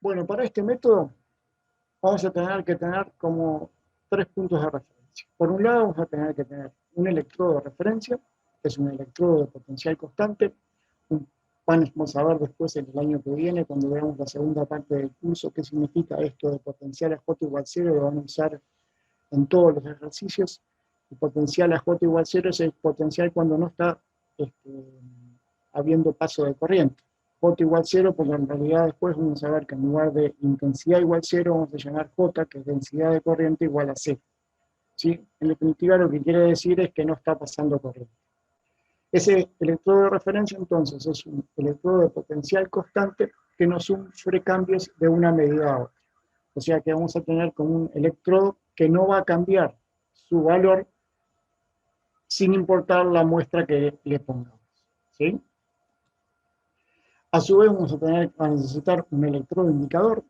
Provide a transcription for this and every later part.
Bueno, para este método vamos a tener que tener como 3 puntos de referencia. Por un lado vamos a tener que tener un electrodo de referencia, que es un electrodo de potencial constante. Vamos a ver después en el año que viene, cuando veamos la segunda parte del curso, qué significa esto de potencial a J igual 0, lo vamos a usar en todos los ejercicios. El potencial a J igual 0 es el potencial cuando no está habiendo paso de corriente. J igual 0, porque en realidad después vamos a ver que en lugar de intensidad igual 0, vamos a llamar J, que es densidad de corriente, igual a 0. ¿Sí? En definitiva, lo que quiere decir es que no está pasando corriente. Ese electrodo de referencia, entonces, es un electrodo de potencial constante que no sufre cambios de una medida a otra. O sea que vamos a tener como un electrodo que no va a cambiar su valor sin importar la muestra que le pongamos. ¿Sí? A su vez vamos a necesitar un electrodo indicador,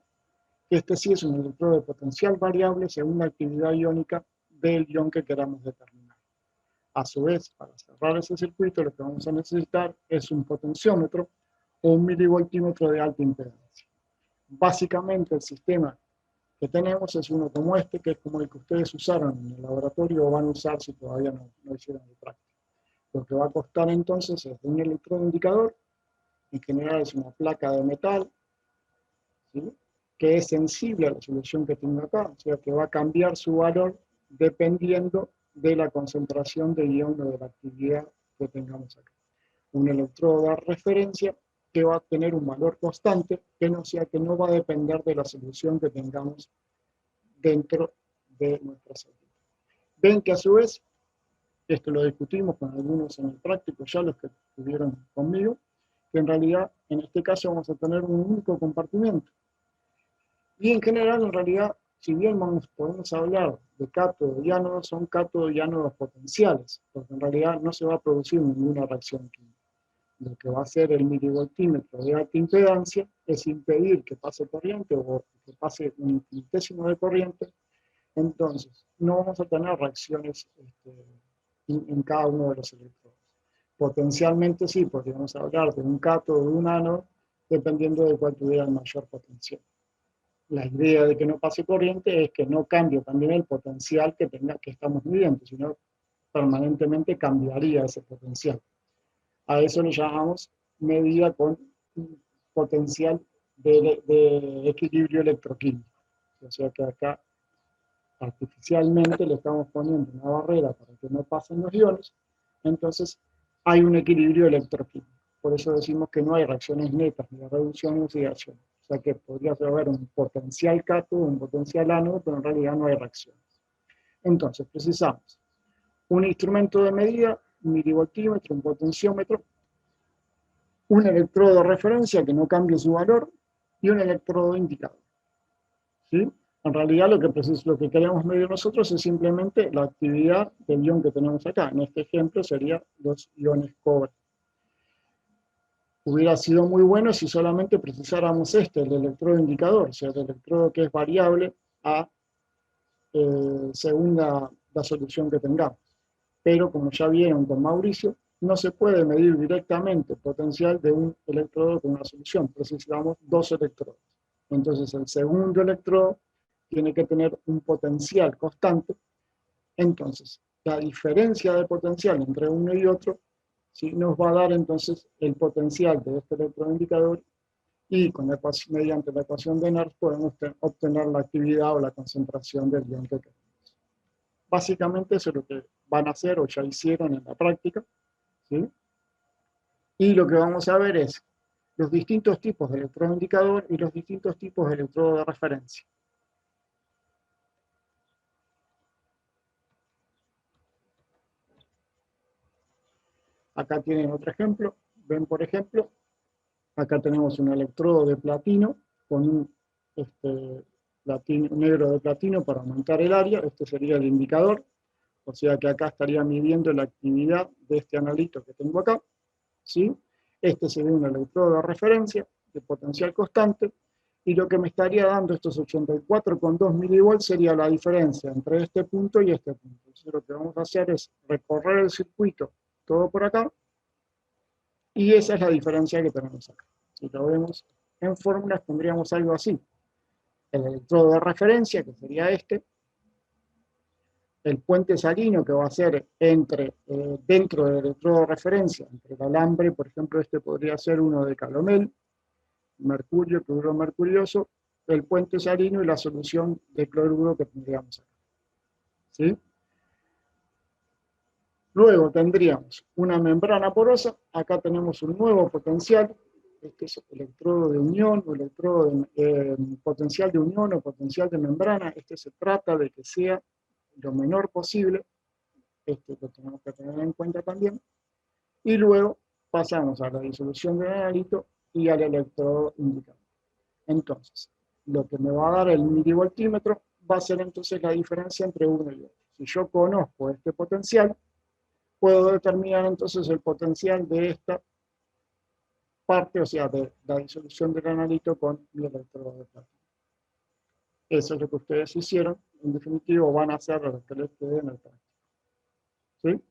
que este sí es un electrodo de potencial variable según la actividad iónica del ion que queramos determinar. A su vez, para cerrar ese circuito, lo que vamos a necesitar es un potenciómetro o un milivoltímetro de alta impedancia. Básicamente el sistema que tenemos es uno como este, que es como el que ustedes usaron en el laboratorio o van a usar si todavía no hicieron el práctico. Lo que va a costar entonces es un electrodo indicador, en general es una placa de metal, ¿sí?, que es sensible a la solución que tengo acá, o sea que va a cambiar su valor dependiendo de la concentración de ion o de la actividad que tengamos acá. Un electrodo de referencia que va a tener un valor constante, que no va a depender de la solución que tengamos dentro de nuestra célula. Ven que a su vez, esto lo discutimos con algunos en el práctico, ya los que estuvieron conmigo, que en realidad en este caso vamos a tener un único compartimento. Y en general, en realidad, si bien podemos hablar de cátodo y ánodo, son cátodo y ánodos potenciales, porque en realidad no se va a producir ninguna reacción química. Lo que va a hacer el milivoltímetro de alta impedancia es impedir que pase corriente o que pase un infinitésimo de corriente. Entonces, no vamos a tener reacciones en cada uno de los electrodos. Potencialmente sí, podríamos hablar de un cátodo o de un ánodo, dependiendo de cuál tuviera el mayor potencial. La idea de que no pase corriente es que no cambie también el potencial que estamos midiendo, sino permanentemente cambiaría ese potencial. A eso le llamamos medida con potencial de equilibrio electroquímico. O sea que acá artificialmente le estamos poniendo una barrera para que no pasen los iones, entonces hay un equilibrio electroquímico. Por eso decimos que no hay reacciones netas, ni reducción ni oxidación. O sea que podría haber un potencial cátodo, un potencial ánodo, pero en realidad no hay reacciones. Entonces precisamos un instrumento de medida, un milivoltímetro, un potenciómetro, un electrodo de referencia que no cambie su valor y un electrodo indicador. ¿Sí? En realidad lo que queremos medir nosotros es simplemente la actividad del ion que tenemos acá. En este ejemplo serían los iones cobre. Hubiera sido muy bueno si solamente precisáramos el electrodo indicador, o sea, el electrodo que es variable según la solución que tengamos. Pero como ya vieron con Mauricio, no se puede medir directamente el potencial de un electrodo con una solución. Precisamos 2 electrodos. Entonces el segundo electrodo tiene que tener un potencial constante. Entonces, la diferencia de potencial entre uno y otro, ¿sí?, nos va a dar entonces el potencial de este electrodo indicador, y mediante la ecuación de Nernst podemos obtener la actividad o la concentración del ion que queremos. Básicamente eso es lo que van a hacer o ya hicieron en la práctica, ¿sí? Y lo que vamos a ver es los distintos tipos de electrodo indicador y los distintos tipos de electrodo de referencia. Acá tienen otro ejemplo. Ven, por ejemplo, acá tenemos un electrodo de platino con un negro de platino para aumentar el área. Este sería el indicador. O sea que acá estaría midiendo la actividad de este analito que tengo acá, ¿sí? Este sería un electrodo de referencia de potencial constante, y lo que me estaría dando estos 84,2 milivolts sería la diferencia entre este punto y este punto. Entonces lo que vamos a hacer es recorrer el circuito todo por acá, y esa es la diferencia que tenemos acá. Si lo vemos en fórmulas tendríamos algo así. El electrodo de referencia, que sería este, el puente salino, que va a ser dentro del electrodo de referencia, entre el alambre, por ejemplo, este podría ser uno de calomel, mercurio, cloruro mercurioso, el puente salino y la solución de cloruro que tendríamos acá. ¿Sí? Luego tendríamos una membrana porosa, acá tenemos un nuevo potencial, este es electrodo de unión, o potencial de unión o potencial de membrana, este se trata de que sea lo menor posible, este lo tenemos que tener en cuenta también, y luego pasamos a la disolución del analito y al electrodo indicador. Entonces, lo que me va a dar el milivoltímetro va a ser entonces la diferencia entre uno y otro. Si yo conozco este potencial, puedo determinar entonces el potencial de esta parte, o sea, de la disolución del analito con mi electrodo de platino. Eso es lo que ustedes hicieron, en definitivo van a hacer lo que les quede en el práctico. ¿Sí?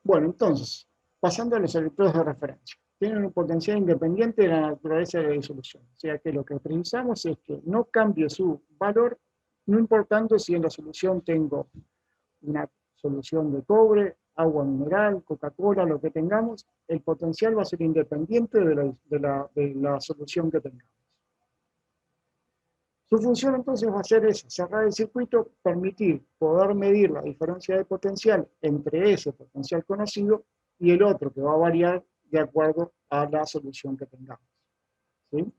Bueno, entonces, pasando a los electrodos de referencia. Tienen un potencial independiente de la naturaleza de la disolución. O sea que lo que precisamos es que no cambie su valor, no importando si en la solución tengo una solución de cobre, agua mineral, Coca-Cola, lo que tengamos, el potencial va a ser independiente de la solución que tengamos. Su función entonces va a ser esa, cerrar el circuito, permitir poder medir la diferencia de potencial entre ese potencial conocido y el otro, que va a variar de acuerdo a la solución que tengamos. ¿Sí?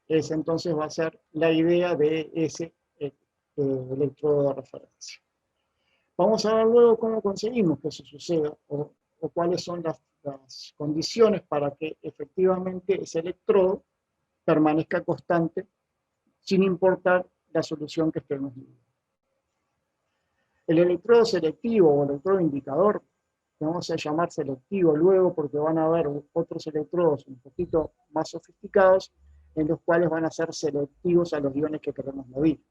Esa entonces va a ser la idea de ese electrodo de referencia. Vamos a ver luego cómo conseguimos que eso suceda o cuáles son las condiciones para que efectivamente ese electrodo permanezca constante sin importar la solución que estemos midiendo. El electrodo selectivo o electrodo indicador, que vamos a llamar selectivo luego porque van a haber otros electrodos un poquito más sofisticados en los cuales van a ser selectivos a los iones que queremos medir.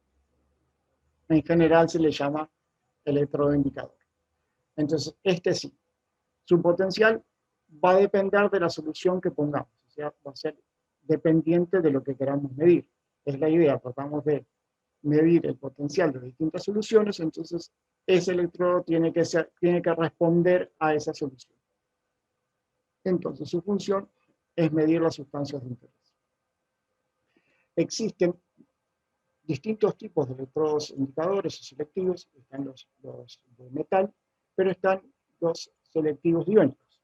En general se le llama electrodo indicador. Entonces, este sí, su potencial va a depender de la solución que pongamos, o sea, va a ser dependiente de lo que queramos medir. Es la idea, tratamos de medir el potencial de distintas soluciones, entonces ese electrodo tiene que responder a esa solución. Entonces su función es medir las sustancias de interés. Existen distintos tipos de electrodos indicadores o selectivos, están los de metal, pero están los selectivos iónicos.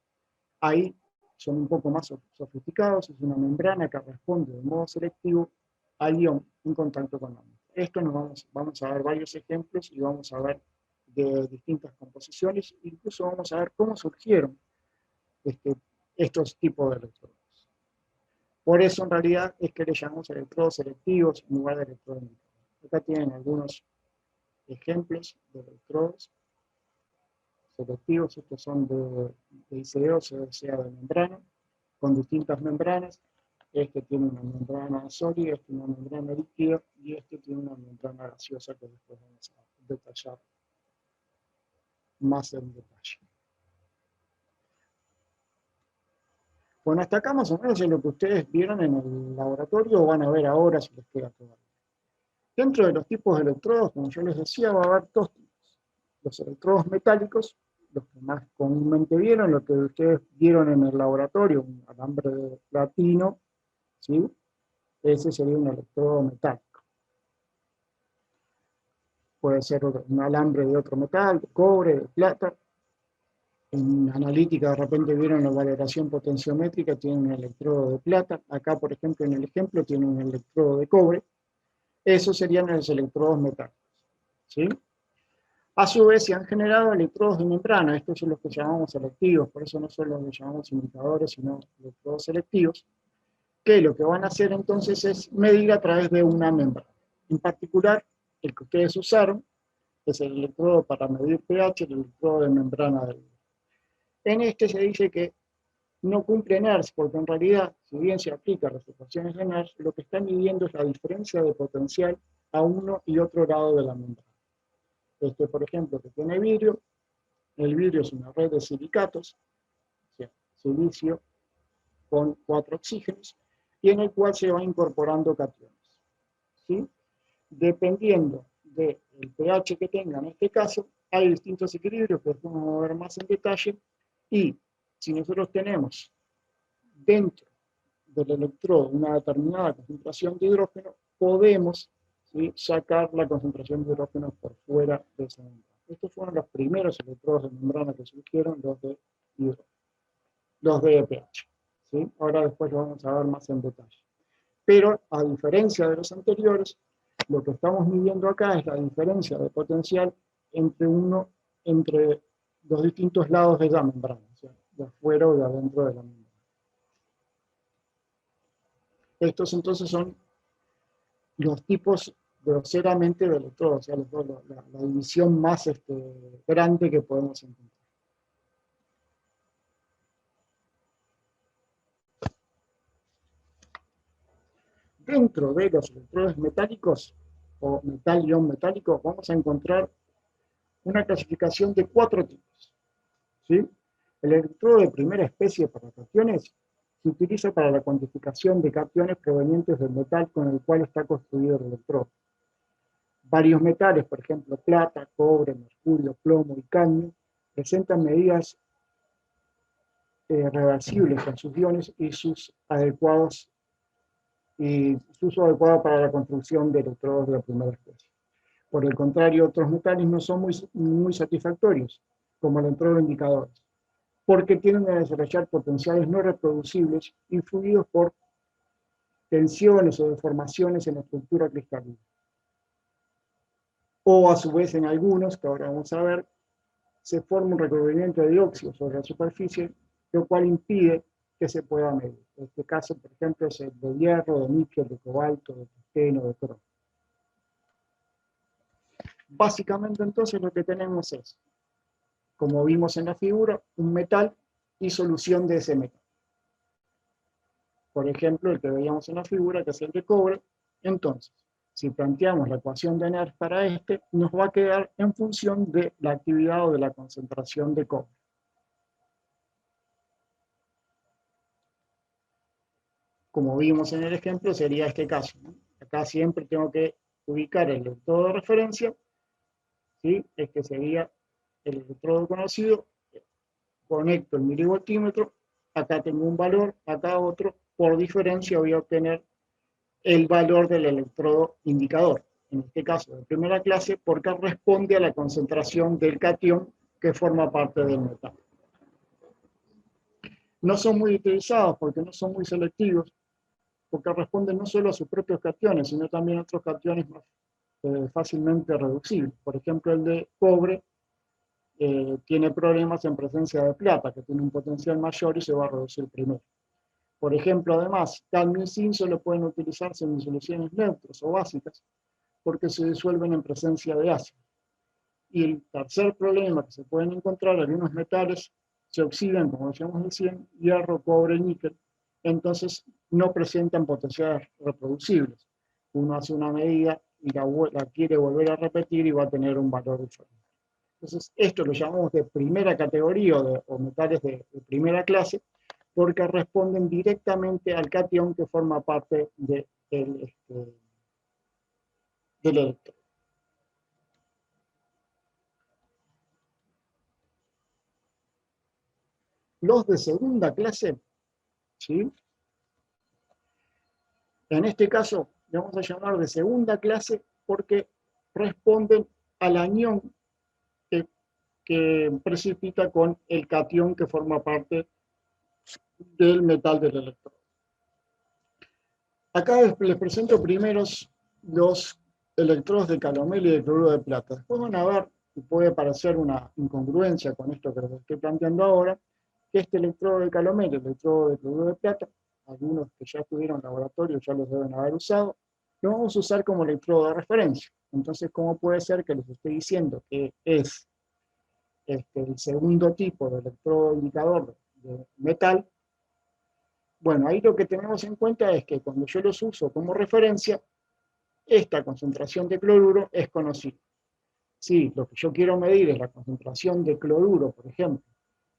Ahí son un poco más sofisticados, es una membrana que responde de modo selectivo al ion en contacto con la muestra. Esto vamos a ver varios ejemplos y vamos a ver de distintas composiciones, incluso vamos a ver cómo surgieron estos tipos de electrodos. Por eso en realidad es que le llamamos electrodos selectivos en lugar de electrodos indicadores. Acá tienen algunos ejemplos de electrodos selectivos, estos son de ICO, o sea, de membrana, con distintas membranas. Este tiene una membrana sólida, este una membrana líquida, y este tiene una membrana gaseosa que después vamos a detallar más en detalle. Bueno, hasta acá más o menos es lo que ustedes vieron en el laboratorio o van a ver ahora si les queda todavía. Dentro de los tipos de electrodos, como yo les decía, va a haber dos tipos. Los electrodos metálicos, los que más comúnmente vieron, lo que ustedes vieron en el laboratorio, un alambre de platino, ¿sí? Ese sería un electrodo metálico. Puede ser un alambre de otro metal, de cobre, de plata. En analítica de repente vieron la valoración potenciométrica, tiene un electrodo de plata. Acá, por ejemplo, en el ejemplo tiene un electrodo de cobre. Esos serían los electrodos metálicos, ¿sí? A su vez se han generado electrodos de membrana, estos son los que llamamos selectivos, por eso no son los que llamamos indicadores, sino electrodos selectivos, que lo que van a hacer entonces es medir a través de una membrana. En particular, el que ustedes usaron es el electrodo para medir pH, el electrodo de membrana del vidrio. En este se dice que no cumple NERS, porque en realidad, si bien se aplica a las ecuaciones de NERS, lo que está midiendo es la diferencia de potencial a uno y otro lado de la membrana. este, por ejemplo, que tiene vidrio. El vidrio es una red de silicatos, o sea, silicio con 4 oxígenos, y en el cual se van incorporando cationes, ¿sí? Dependiendo del pH que tenga en este caso, hay distintos equilibrios que vamos a ver más en detalle, y si nosotros tenemos dentro del electrodo una determinada concentración de hidrógeno, podemos, ¿sí?, sacar la concentración de hidrógeno por fuera de esa membrana. Estos fueron los primeros electrodos de membrana que surgieron, los de hidrógeno, los de pH, ¿sí? Ahora después lo vamos a ver más en detalle. Pero a diferencia de los anteriores, lo que estamos midiendo acá es la diferencia de potencial entre los distintos lados de la membrana, o sea, de afuera o de adentro de la membrana. Estos entonces son los tipos groseramente de electrodos, o sea, la división más grande que podemos encontrar. Dentro de los electrodos metálicos, o metal-ion metálico, vamos a encontrar una clasificación de 4 tipos, ¿sí? El electrodo de primera especie para cationes se utiliza para la cuantificación de cationes provenientes del metal con el cual está construido el electrodo. Varios metales, por ejemplo, plata, cobre, mercurio, plomo y cadmio, presentan medidas reversibles con sus iones y su uso adecuado para la construcción de electrodos de la primera especie. Por el contrario, otros metales no son muy satisfactorios, como el electrodo indicadores, porque tienden a desarrollar potenciales no reproducibles influidos por tensiones o deformaciones en la estructura cristalina. O a su vez en algunos, que ahora vamos a ver, se forma un recubrimiento de dióxido sobre la superficie, lo cual impide que se pueda medir. En este caso, por ejemplo, es el de hierro, de níquel, de cobalto, de tungsteno, de cromo. Básicamente entonces lo que tenemos es, como vimos en la figura, un metal y solución de ese metal. Por ejemplo, el que veíamos en la figura, que es el de cobre. Entonces, si planteamos la ecuación de Nernst para este, nos va a quedar en función de la actividad o de la concentración de cobre. Como vimos en el ejemplo, sería este caso, ¿no? Acá siempre tengo que ubicar el electrodo de referencia, ¿sí? Este sería el electrodo conocido, conecto el milivoltímetro, acá tengo un valor, acá otro, por diferencia voy a obtener el valor del electrodo indicador, en este caso de primera clase, porque responde a la concentración del catión que forma parte del metal. No son muy utilizados porque no son muy selectivos, porque responden no solo a sus propios cationes, sino también a otros cationes más fácilmente reducibles. Por ejemplo, el de cobre tiene problemas en presencia de plata, que tiene un potencial mayor y se va a reducir primero. Por ejemplo, además, cadmio y zinc solo pueden utilizarse en soluciones neutras o básicas, porque se disuelven en presencia de ácido. Y el tercer problema que se pueden encontrar, algunos metales se oxidan, como decíamos recién, hierro, cobre, níquel, entonces no presentan potenciales reproducibles. Uno hace una medida y la quiere volver a repetir y va a tener un valor diferente. Entonces, esto lo llamamos de primera categoría o metales de primera clase, porque responden directamente al catión que forma parte del electrón. Los de segunda clase, ¿sí?, en este caso le vamos a llamar de segunda clase porque responden al anión que precipita con el catión que forma parte del metal del electrodo. Acá les presento primero los electrodos de calomel y de cloruro de plata. Después van a ver, y puede parecer una incongruencia con esto que les estoy planteando ahora, que este electrodo de calomel y el electrodo de cloruro de plata, algunos que ya estuvieron en laboratorio ya los deben haber usado, lo vamos a usar como electrodo de referencia. Entonces, ¿cómo puede ser que les estoy diciendo que es el segundo tipo de electrodo indicador de metal? Bueno, ahí lo que tenemos en cuenta es que cuando yo los uso como referencia, esta concentración de cloruro es conocida. si lo que yo quiero medir es la concentración de cloruro, por ejemplo,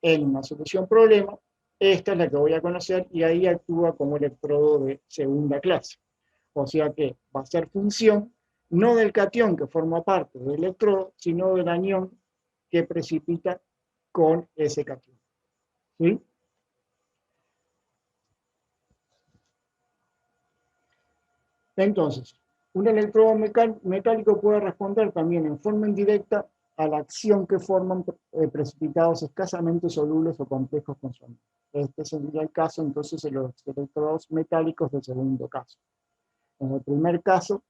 en una solución problema, esta es la que voy a conocer y ahí actúa como electrodo de segunda clase. O sea que va a ser función no del catión que forma parte del electrodo, sino del anión que precipita con ese catión. ¿Sí? Entonces, un electrodo metálico puede responder también en forma indirecta a la acción que forman precipitados escasamente solubles o complejos con su anión. Este sería el caso entonces de los electrodos metálicos del segundo caso. En el primer caso,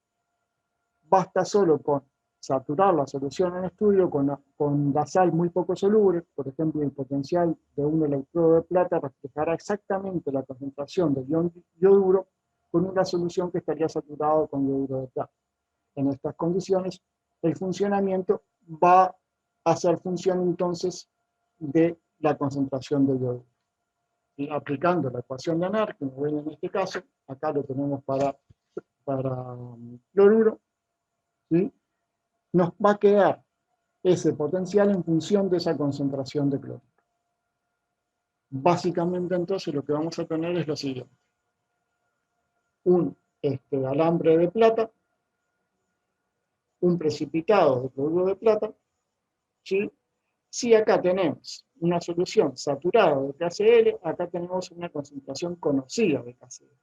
basta solo con saturar la solución en estudio con la sal muy poco soluble. Por ejemplo, el potencial de un electrodo de plata reflejará exactamente la concentración del ion yoduro con una solución que estaría saturada con yoduro de plata. En estas condiciones, el funcionamiento va a ser función entonces de la concentración de yoduro. Y aplicando la ecuación de Anar, como ven en este caso, acá lo tenemos para cloruro, ¿sí? Nos va a quedar ese potencial en función de esa concentración de cloruro. Básicamente entonces lo que vamos a tener es lo siguiente. Un alambre de plata, un precipitado de cloruro de plata, ¿sí? Si acá tenemos una solución saturada de KCl, acá tenemos una concentración conocida de KCl.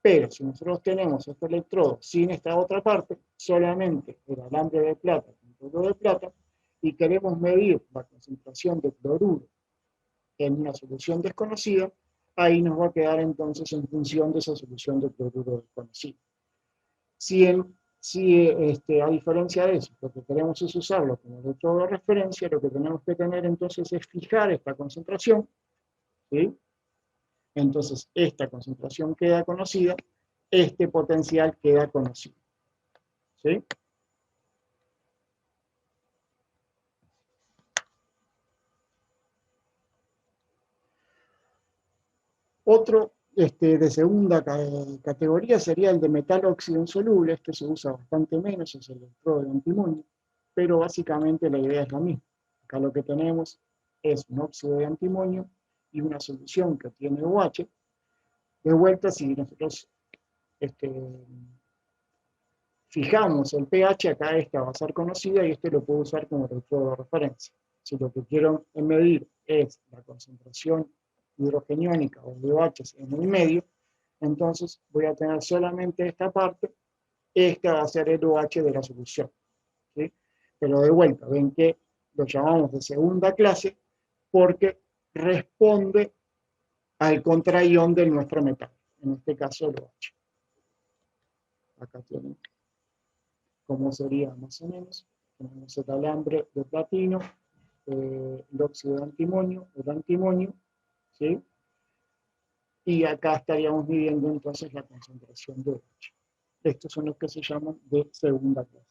Pero si nosotros tenemos este electrodo sin esta otra parte, solamente el alambre de plata con cloruro de plata, y queremos medir la concentración de cloruro en una solución desconocida, ahí nos va a quedar entonces en función de esa solución de cloruro desconocida. Si a diferencia de eso, lo que queremos es usarlo como electrodo de referencia, lo que tenemos que tener entonces es fijar esta concentración, ¿sí? Entonces esta concentración queda conocida, este potencial queda conocido, ¿sí? Otro de segunda categoría sería el de metal óxido insoluble. Este se usa bastante menos, es el electrodo de antimonio, pero básicamente la idea es la misma. Acá lo que tenemos es un óxido de antimonio y una solución que tiene OH. De vuelta, si nosotros fijamos el pH, acá esta va a ser conocida y este lo puedo usar como electrodo de referencia. Si lo que quiero medir es la concentración hidrogeniónica o de OH en el medio, entonces voy a tener solamente esta parte, esta va a ser el OH de la solución, ¿sí? Pero de vuelta, ven que lo llamamos de segunda clase porque responde al contraión de nuestro metal, en este caso el OH. Acá tienen cómo sería más o menos. Tenemos el alambre de platino, el óxido de antimonio, el antimonio, ¿sí? Y acá estaríamos midiendo entonces la concentración de OH. Estos son los que se llaman de segunda clase.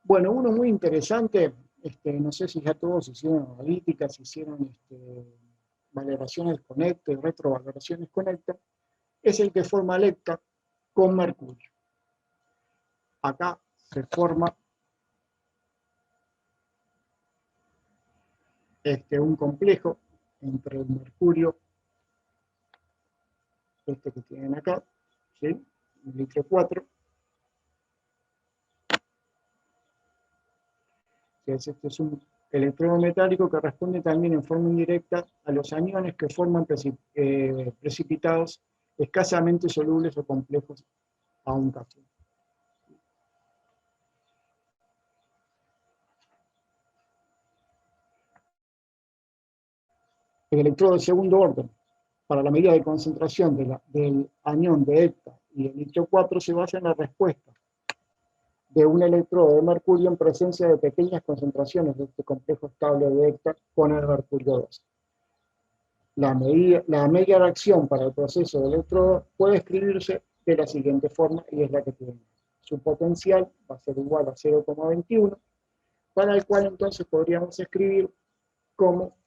Bueno, uno muy interesante, no sé si ya todos hicieron analíticas, hicieron valoraciones conecta, retrovaloraciones conecta, es el que forma Lepta con mercurio. Acá se forma un complejo entre el mercurio, que tienen acá, ¿sí? El litro 4, que es un electrodo metálico que responde también en forma indirecta a los aniones que forman precipitados escasamente solubles o complejos a un catión. El electrodo de segundo orden, para la medida de concentración del anión de hepta y el litro 4, se basa en la respuesta de un electrodo de mercurio en presencia de pequeñas concentraciones de este complejo estable de hepta con el mercurio 2. La media reacción para el proceso de electrodo puede escribirse de la siguiente forma y es la que tiene. su potencial va a ser igual a 0,21, para el cual entonces podríamos escribir como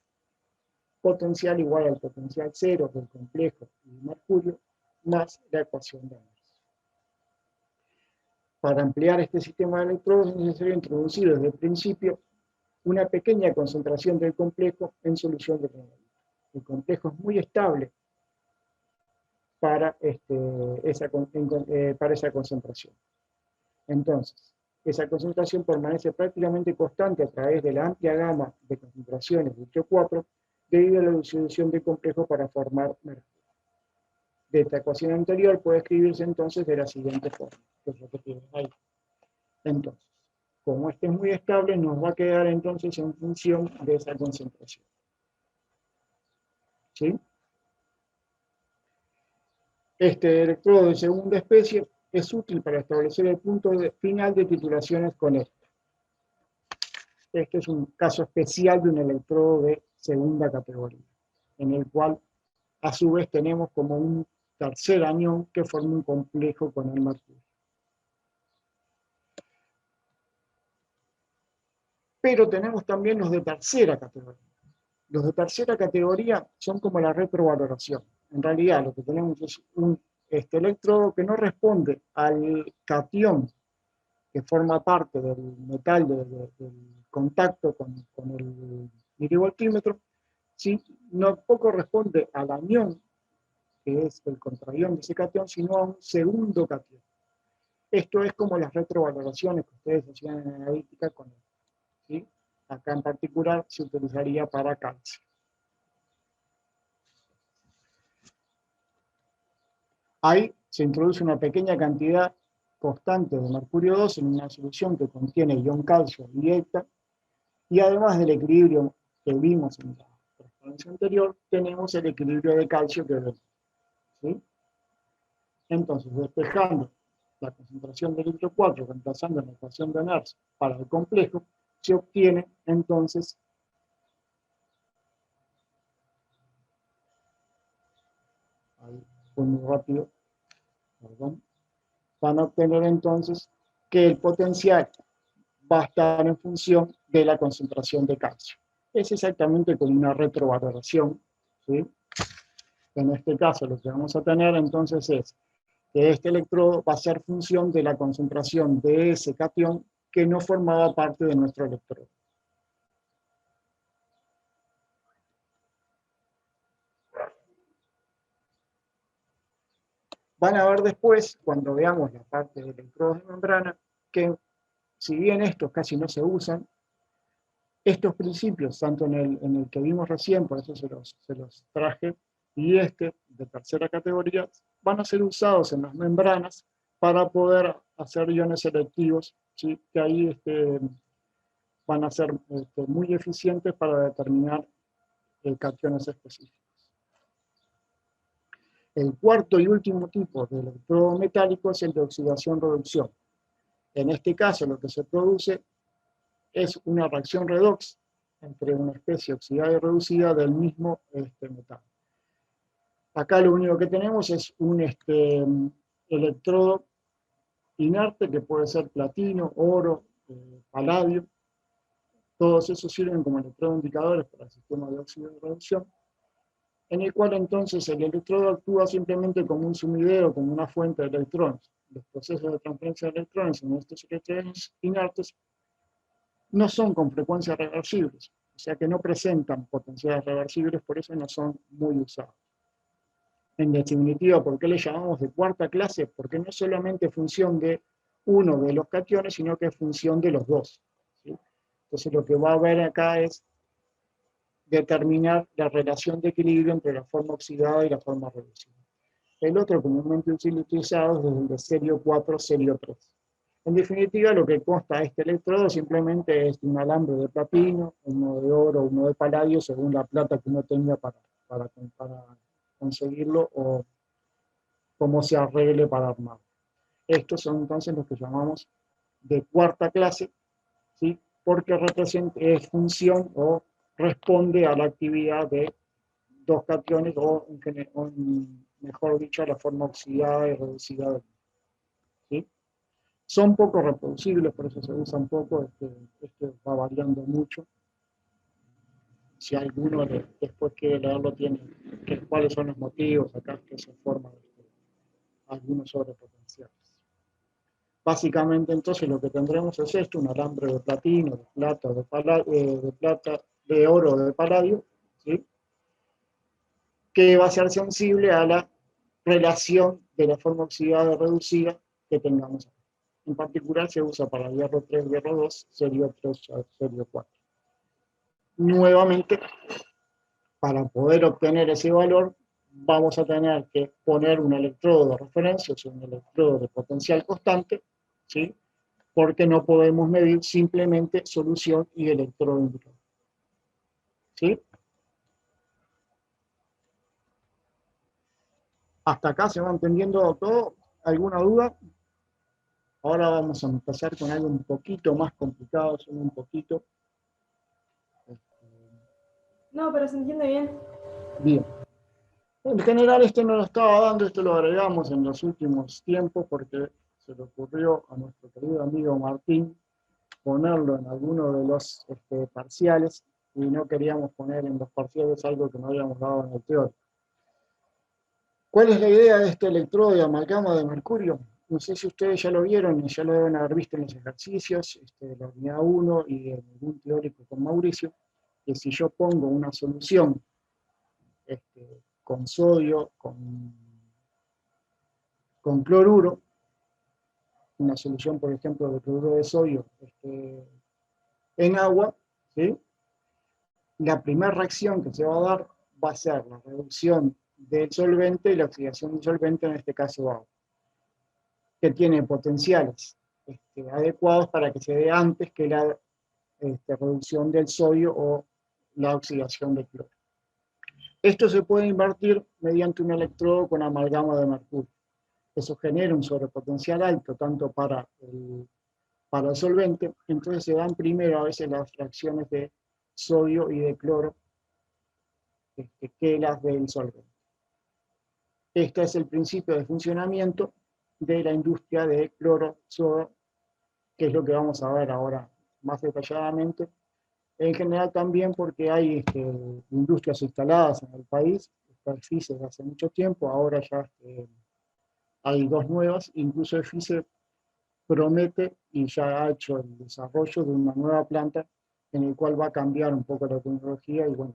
potencial igual al potencial cero del complejo de mercurio más la ecuación de Nernst. Para ampliar este sistema de electrodos es necesario introducir desde el principio una pequeña concentración del complejo en solución de cronolito. El complejo es muy estable para esa concentración. Entonces, esa concentración permanece prácticamente constante a través de la amplia gama de concentraciones de litio 4 debido a la distribución del complejo para formar mercurio. De esta ecuación anterior puede escribirse entonces de la siguiente forma, que es lo que tienen ahí. Entonces, como este es muy estable, nos va a quedar entonces en función de esa concentración. ¿Sí? Este electrodo de segunda especie es útil para establecer el punto final de titulaciones con este. Este es un caso especial de un electrodo de segunda categoría, en el cual a su vez tenemos como un tercer anión que forma un complejo con el mercurio. Pero tenemos también los de tercera categoría. Los de tercera categoría son como la retrovaloración. En realidad lo que tenemos es un electrodo que no responde al catión que forma parte del metal del contacto con el milivoltímetro, ¿sí? No poco responde al anión, que es el contraión de ese catión, sino a un segundo catión. Esto es como las retrovaloraciones que ustedes hacían en analítica con él, ¿sí? Acá en particular se utilizaría para calcio. Ahí se introduce una pequeña cantidad constante de mercurio 2 en una solución que contiene ion calcio directa, y además del equilibrio que vimos en la transparencia anterior, tenemos el equilibrio de calcio que vemos, ¿sí? Entonces, despejando la concentración de litio 4, reemplazando la ecuación de Nernst para el complejo, se obtiene entonces ahí fue muy rápido, perdón, van a obtener entonces que el potencial va a estar en función de la concentración de calcio. Es exactamente como una retrovaloración, ¿sí? En este caso lo que vamos a tener entonces es que este electrodo va a ser función de la concentración de ese catión que no formaba parte de nuestro electrodo. Van a ver después, cuando veamos la parte de electrodos de membrana, que si bien estos casi no se usan, estos principios, tanto en el que vimos recién, por eso se los traje, y este de tercera categoría, van a ser usados en las membranas para poder hacer iones selectivos, ¿sí? Que ahí van a ser muy eficientes para determinar cationes específicos. El cuarto y último tipo de electrodo metálico es el de oxidación-reducción. En este caso lo que se produce es una reacción redox entre una especie oxidada y reducida del mismo metal. Acá lo único que tenemos es un electrodo inerte que puede ser platino, oro, paladio. Todos esos sirven como electroindicadores para el sistema de óxido de reducción, en el cual entonces el electrodo actúa simplemente como un sumidero, como una fuente de electrones. Los procesos de transferencia de electrones en estos electrones inertes no son con frecuencia reversibles, o sea que no presentan potenciales reversibles, por eso no son muy usados. En definitiva, ¿por qué le llamamos de cuarta clase? Porque no es solamente función de uno de los cationes, sino que es función de los dos, ¿sí? Entonces lo que va a haber acá es determinar la relación de equilibrio entre la forma oxidada y la forma reducida. El otro comúnmente utilizado es el de serio 4, serio 3. En definitiva, lo que consta este electrodo simplemente es un alambre de platino, uno de oro, uno de paladio, según la plata que uno tenga para conseguirlo o cómo se arregle para armarlo. Estos son entonces los que llamamos de cuarta clase, ¿sí? Porque es función o responde a la actividad de dos cationes o mejor dicho, a la forma oxidada y reducida, ¿sí? Son poco reproducibles, por eso se usan poco, este va variando mucho. Si alguno después quiere leerlo, tiene cuáles son los motivos acá que se forman algunos sobrepotenciales. Básicamente entonces lo que tendremos es esto, un alambre de platino, de plata, de oro, de paladio, ¿sí? Que va a ser sensible a la relación de la forma oxidada reducida que tengamos. En particular se usa para hierro 3, hierro 2, serio 3, serio 4. Nuevamente, para poder obtener ese valor, vamos a tener que poner un electrodo de referencia, o sea, un electrodo de potencial constante, ¿sí? Porque no podemos medir simplemente solución y electrodo indicador. ¿Sí? Hasta acá se va entendiendo todo. ¿Alguna duda? Ahora vamos a empezar con algo un poquito más complicado, solo un poquito. No, pero se entiende bien. Bien. En general esto no lo estaba dando, esto lo agregamos en los últimos tiempos porque se le ocurrió a nuestro querido amigo Martín ponerlo en alguno de los parciales y no queríamos poner en los parciales algo que no habíamos dado en el teórico. ¿Cuál es la idea de este electrodo de amalgama de mercurio? No sé si ustedes ya lo vieron y ya lo deben haber visto en los ejercicios de la unidad 1 y en algún teórico con Mauricio, que si yo pongo una solución con sodio, con cloruro, una solución, por ejemplo, de cloruro de sodio en agua, ¿sí? La primera reacción que se va a dar va a ser la reducción del solvente y la oxidación del solvente, en este caso agua, que tiene potenciales adecuados para que se dé antes que la reducción del sodio o la oxidación del cloro. Esto se puede invertir mediante un electrodo con amalgama de mercurio. Eso genera un sobrepotencial alto, tanto para el solvente, entonces se dan primero a veces las reacciones de sodio y de cloro que las del solvente. Este es el principio de funcionamiento de la industria de cloro-soda, que es lo que vamos a ver ahora más detalladamente. En general también porque hay industrias instaladas en el país, está el FISE desde hace mucho tiempo, ahora ya hay dos nuevas, incluso el FISE promete y ya ha hecho el desarrollo de una nueva planta en el cual va a cambiar un poco la tecnología y bueno,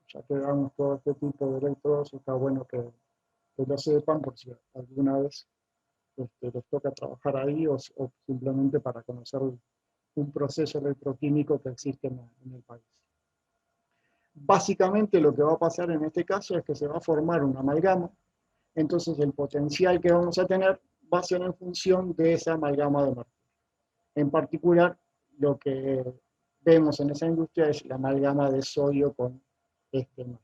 ya que damos todo este tipo de electrodos, está bueno que lo sepan por si alguna vez les toca trabajar ahí o simplemente para conocer un proceso electroquímico que existe en el país. Básicamente lo que va a pasar en este caso es que se va a formar una amalgama, entonces el potencial que vamos a tener va a ser en función de esa amalgama de mercurio. En particular, lo que vemos en esa industria es la amalgama de sodio con mercurio.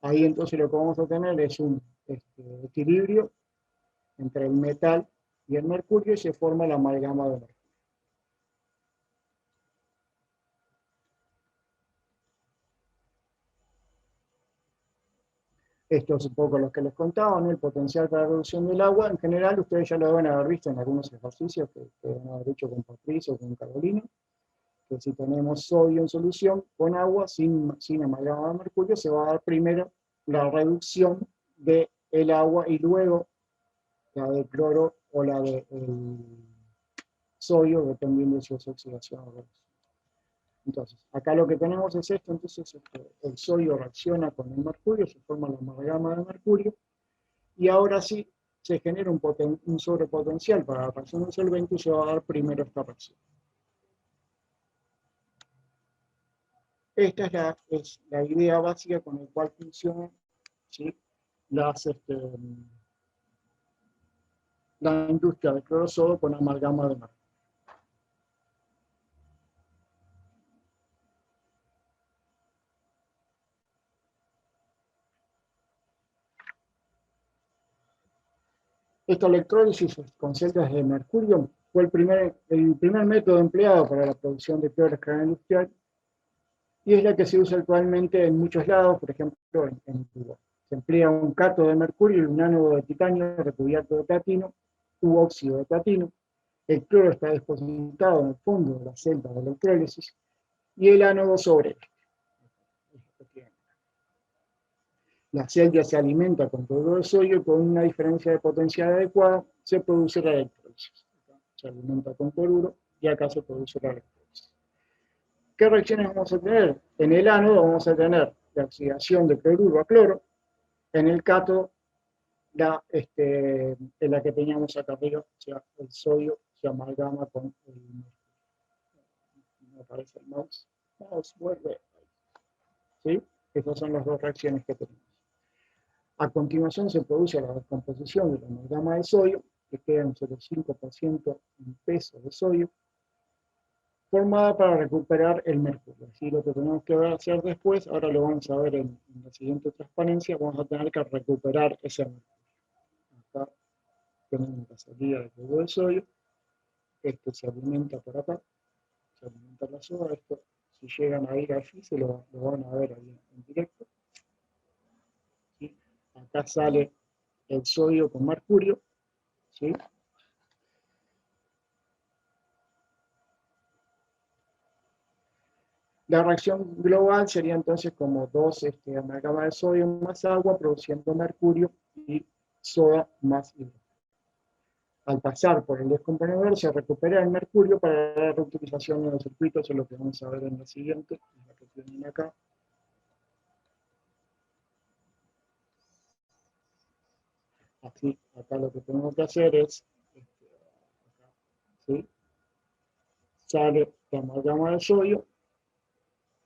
Ahí entonces lo que vamos a tener es un equilibrio entre el metal y el mercurio y se forma la amalgama de mercurio. Esto es un poco lo que les contaba, ¿no? El potencial para la reducción del agua. En general, ustedes ya lo deben haber visto en algunos ejercicios que deben haber hecho con Patricio o con Carolina, que si tenemos sodio en solución con agua, sin amalgama de mercurio, se va a dar primero la reducción del agua y luego la de cloro o la de sodio, dependiendo si es oxidación o reducción. Entonces, acá lo que tenemos es esto, entonces el sodio reacciona con el mercurio, se forma la amalgama de mercurio, y ahora sí se genera un sobrepotencial para la reacción del solvente y se va a dar primero esta reacción. Esta es la idea básica con la cual funcionan, ¿sí? la industria del clorosodo con amalgama de mercurio. Esta electrólisis con celdas de mercurio fue el primer método empleado para la producción de cloro a escala industrial y es la que se usa actualmente en muchos lados, por ejemplo en Cuba. Se emplea un cátodo de mercurio y un ánodo de titanio recubierto de platino u óxido de platino. El cloro está depositado en el fondo de la celda de electrólisis y el ánodo sobre él. La celda se alimenta con cloruro de sodio y con una diferencia de potencial adecuada se produce la electrólisis. Se alimenta con cloruro y acá se produce la electrólisis. ¿Qué reacciones vamos a tener? En el ánodo vamos a tener la oxidación de cloruro a cloro, en el cátodo en la que teníamos acá arriba, o sea, el sodio se amalgama con el mercurio. Me aparece el mouse. Mouse, vuelve. ¿Sí? Estas son las dos reacciones que tenemos. A continuación se produce la descomposición de la amalgama de sodio, que queda en 0,5% en peso de sodio, formada para recuperar el mercurio. Así lo que tenemos que hacer después, ahora lo vamos a ver en la siguiente transparencia, vamos a tener que recuperar ese mercurio. Acá tenemos la salida de cloruro de sodio, esto se alimenta por acá, se alimenta la soda, esto si llegan a ir allí se lo van a ver ahí en directo. ¿Sí? Acá sale el sodio con mercurio, ¿sí? La reacción global sería entonces como dos amalgamas de sodio más agua produciendo mercurio y soda más hidrógeno. Al pasar por el descomponedor se recupera el mercurio para la reutilización de los circuitos, es lo que vamos a ver en la siguiente, en la que tienen acá. Así, acá lo que tenemos que hacer es, acá, ¿sí? Sale la amalgama de sodio,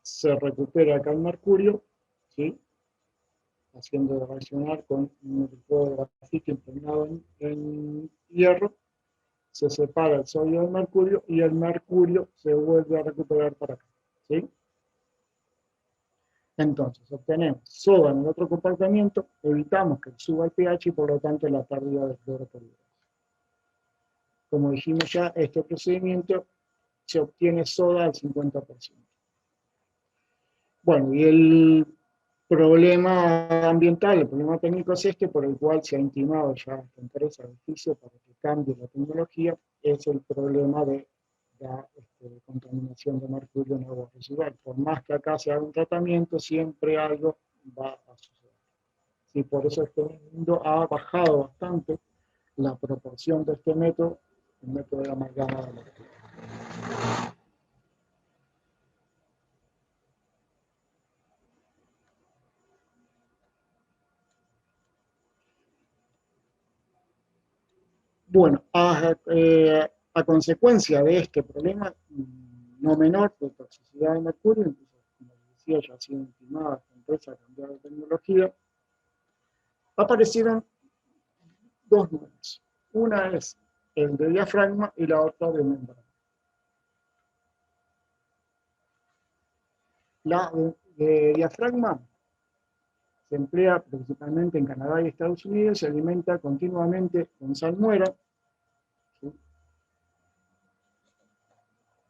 se recupera acá el mercurio, ¿sí? Haciendo reaccionar con un electrodo de grafito impregnado en hierro, se separa el sodio del mercurio y el mercurio se vuelve a recuperar para acá, ¿sí? Entonces, obtenemos soda en el otro comportamiento, evitamos que suba el pH y por lo tanto la pérdida de cloro por hidrógeno. Como dijimos ya, este procedimiento se obtiene soda al 50%. Bueno, y el problema ambiental, el problema técnico es este, por el cual se ha intimado ya a esta empresa de oficio para que cambie la tecnología, es el problema de la contaminación de mercurio en agua residual. Por más que acá se haga un tratamiento, siempre algo va a suceder. Y por eso este mundo ha bajado bastante la proporción de este método, el método de amalgama de mercurio. Bueno, a consecuencia de este problema no menor de toxicidad de mercurio, incluso, como les decía, ya ha sido intimada esta empresa a cambiar de tecnología, aparecieron dos números. Una es el de diafragma y la otra de membrana. La de diafragma se emplea principalmente en Canadá y Estados Unidos, se alimenta continuamente con salmuera. ¿Sí?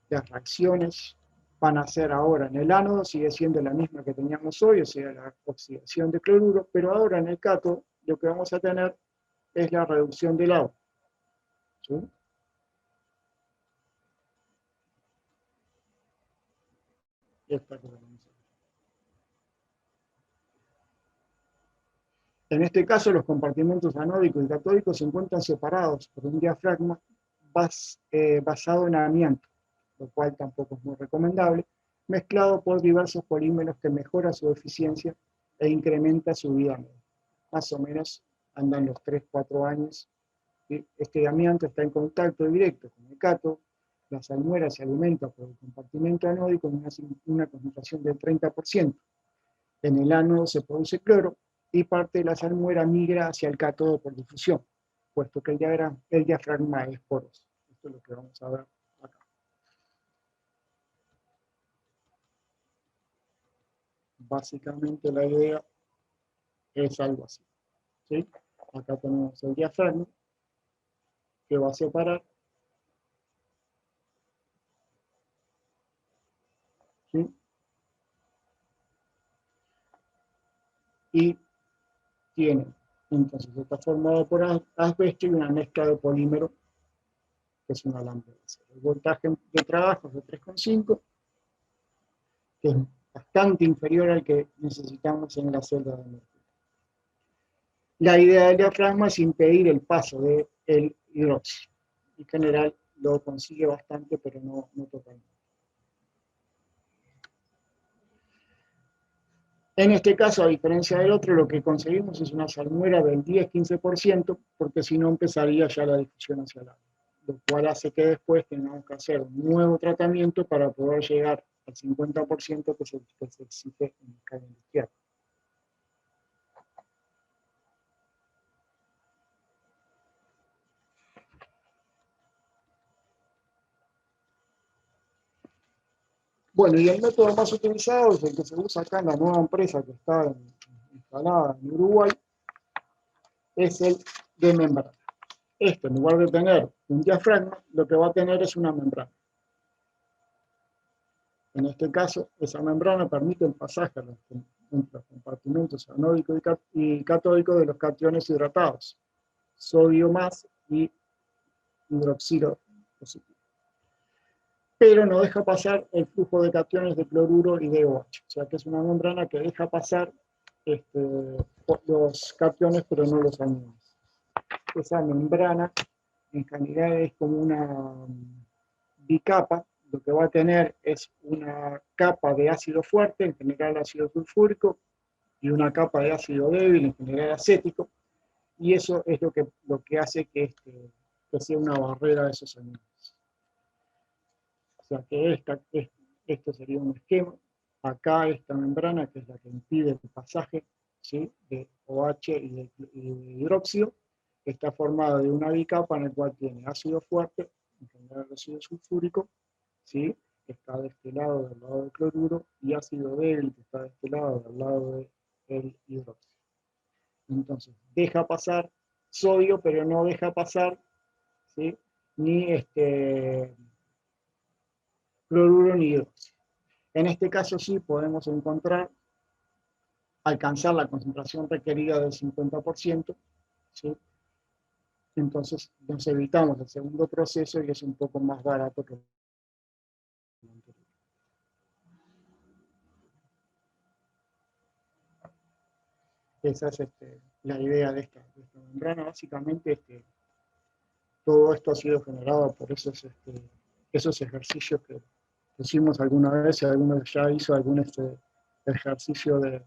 Las reacciones van a ser ahora en el ánodo, sigue siendo la misma que teníamos hoy, o sea, la oxidación de cloruro, pero ahora en el cátodo lo que vamos a tener es la reducción del agua. ¿Sí? Esta que vamos a ver. En este caso, los compartimentos anódico y catódico se encuentran separados por un diafragma basado en amianto, lo cual tampoco es muy recomendable, mezclado por diversos polímeros que mejora su eficiencia e incrementa su vida media. Más o menos andan los 3-4 años. Este amianto está en contacto directo con el cátodo, la salmuera se alimenta por el compartimento anódico en una concentración del 30%. En el ánodo se produce cloro y parte de la salmuera migra hacia el cátodo por difusión, puesto que el diafragma es poroso. Esto es lo que vamos a ver acá. Básicamente la idea es algo así. ¿Sí? Acá tenemos el diafragma que va a separar. ¿Sí? y tiene, entonces está formado por asbesto y una mezcla de polímero, que es un alambre de acero. El voltaje de trabajo es de 3,5, que es bastante inferior al que necesitamos en la celda de mercurio. La idea del diafragma es impedir el paso del hidróxido. En general lo consigue bastante, pero no totalmente. En este caso, a diferencia del otro, lo que conseguimos es una salmuera del 10-15%, porque si no empezaría ya la difusión hacia el agua, lo cual hace que después tengamos que hacer un nuevo tratamiento para poder llegar al 50% que se exige en escala industrial. Bueno, y el método más utilizado es el que se usa acá en la nueva empresa que está instalada en Uruguay, es el de membrana. Esto, en lugar de tener un diafragma, lo que va a tener es una membrana. En este caso, esa membrana permite el pasaje entre los compartimentos anódico y catódico de los cationes hidratados, sodio más y hidroxilo positivo. Pero no deja pasar el flujo de cationes de cloruro y de OH, o sea que es una membrana que deja pasar los cationes pero no los aniones. Esa membrana en realidad es como una bicapa. Lo que va a tener es una capa de ácido fuerte, en general ácido sulfúrico, y una capa de ácido débil, en general acético, y eso es lo que hace que sea una barrera de esos aniones. O sea que esto sería un esquema. Acá esta membrana, que es la que impide el pasaje, ¿sí?, de OH y de hidróxido, está formada de una bicapa en el cual tiene ácido fuerte, en general ácido sulfúrico, ¿sí?, que está de este lado, del lado del cloruro, y ácido débil, que está de este lado, del lado del hidróxido. Entonces, deja pasar sodio, pero no deja pasar, ¿sí?, ni cloruro ni hidróxido. En este caso sí podemos alcanzar la concentración requerida del 50%, ¿sí? Entonces nos evitamos el segundo proceso y es un poco más barato que el anterior. Esa es la idea de esta membrana. Básicamente todo esto ha sido generado por esos ejercicios que hicimos alguna vez. Si alguno ya hizo algún ejercicio de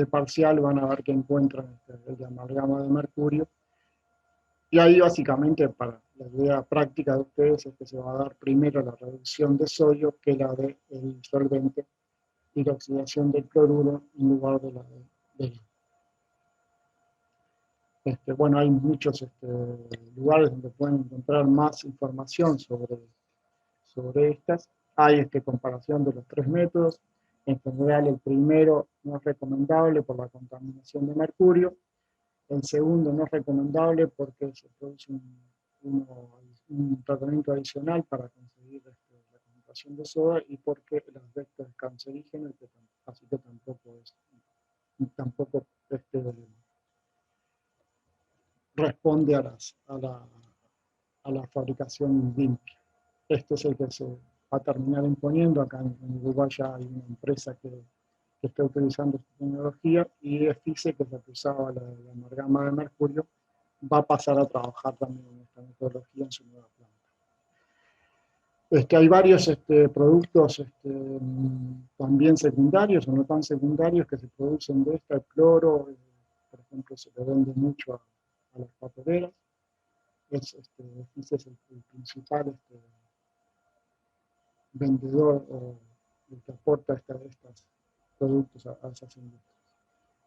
parcial, van a ver que encuentran el amalgama de mercurio. Y ahí básicamente para la idea práctica de ustedes es que se va a dar primero la reducción de sodio que la del solvente y la oxidación del cloruro en lugar de la del bueno, hay muchos lugares donde pueden encontrar más información sobre estas. Hay comparación de los tres métodos. En general, el primero no es recomendable por la contaminación de mercurio. El segundo no es recomendable porque se produce un tratamiento adicional para conseguir la concentración de soda y porque el aspecto es cancerígeno, así que tampoco responde a la fabricación limpia. Este es el que se va a terminar imponiendo. Acá en Uruguay ya hay una empresa que está utilizando esta tecnología, y FICE, que es la que usaba la amalgama de mercurio, va a pasar a trabajar también en esta metodología en su nueva planta. Hay varios productos también secundarios o no tan secundarios que se producen de esta. El cloro, por ejemplo, se le vende mucho a las papeleras. Ese es el principal vendedor o el que aporta estos productos a esas industrias.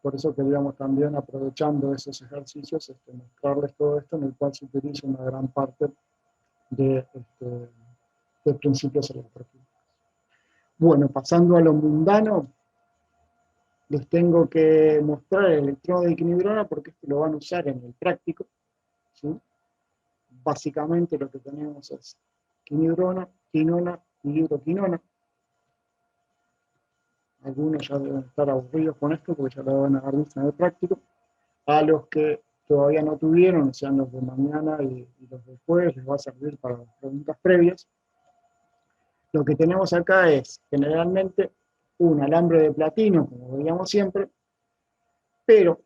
Por eso queríamos también, aprovechando esos ejercicios, mostrarles todo esto, en el cual se utiliza una gran parte de principios electroquímicos. Bueno, pasando a lo mundano, les tengo que mostrar el electrodo de quinidrona porque lo van a usar en el práctico, ¿sí? Básicamente lo que tenemos es quinidrona, quinona y hidroquinona. algunos ya deben estar aburridos con esto porque ya lo van a dar vista en el práctico. A los que todavía no tuvieron, sean los de mañana y los de después, les va a servir para las preguntas previas. Lo que tenemos acá es generalmente un alambre de platino, como veíamos siempre, pero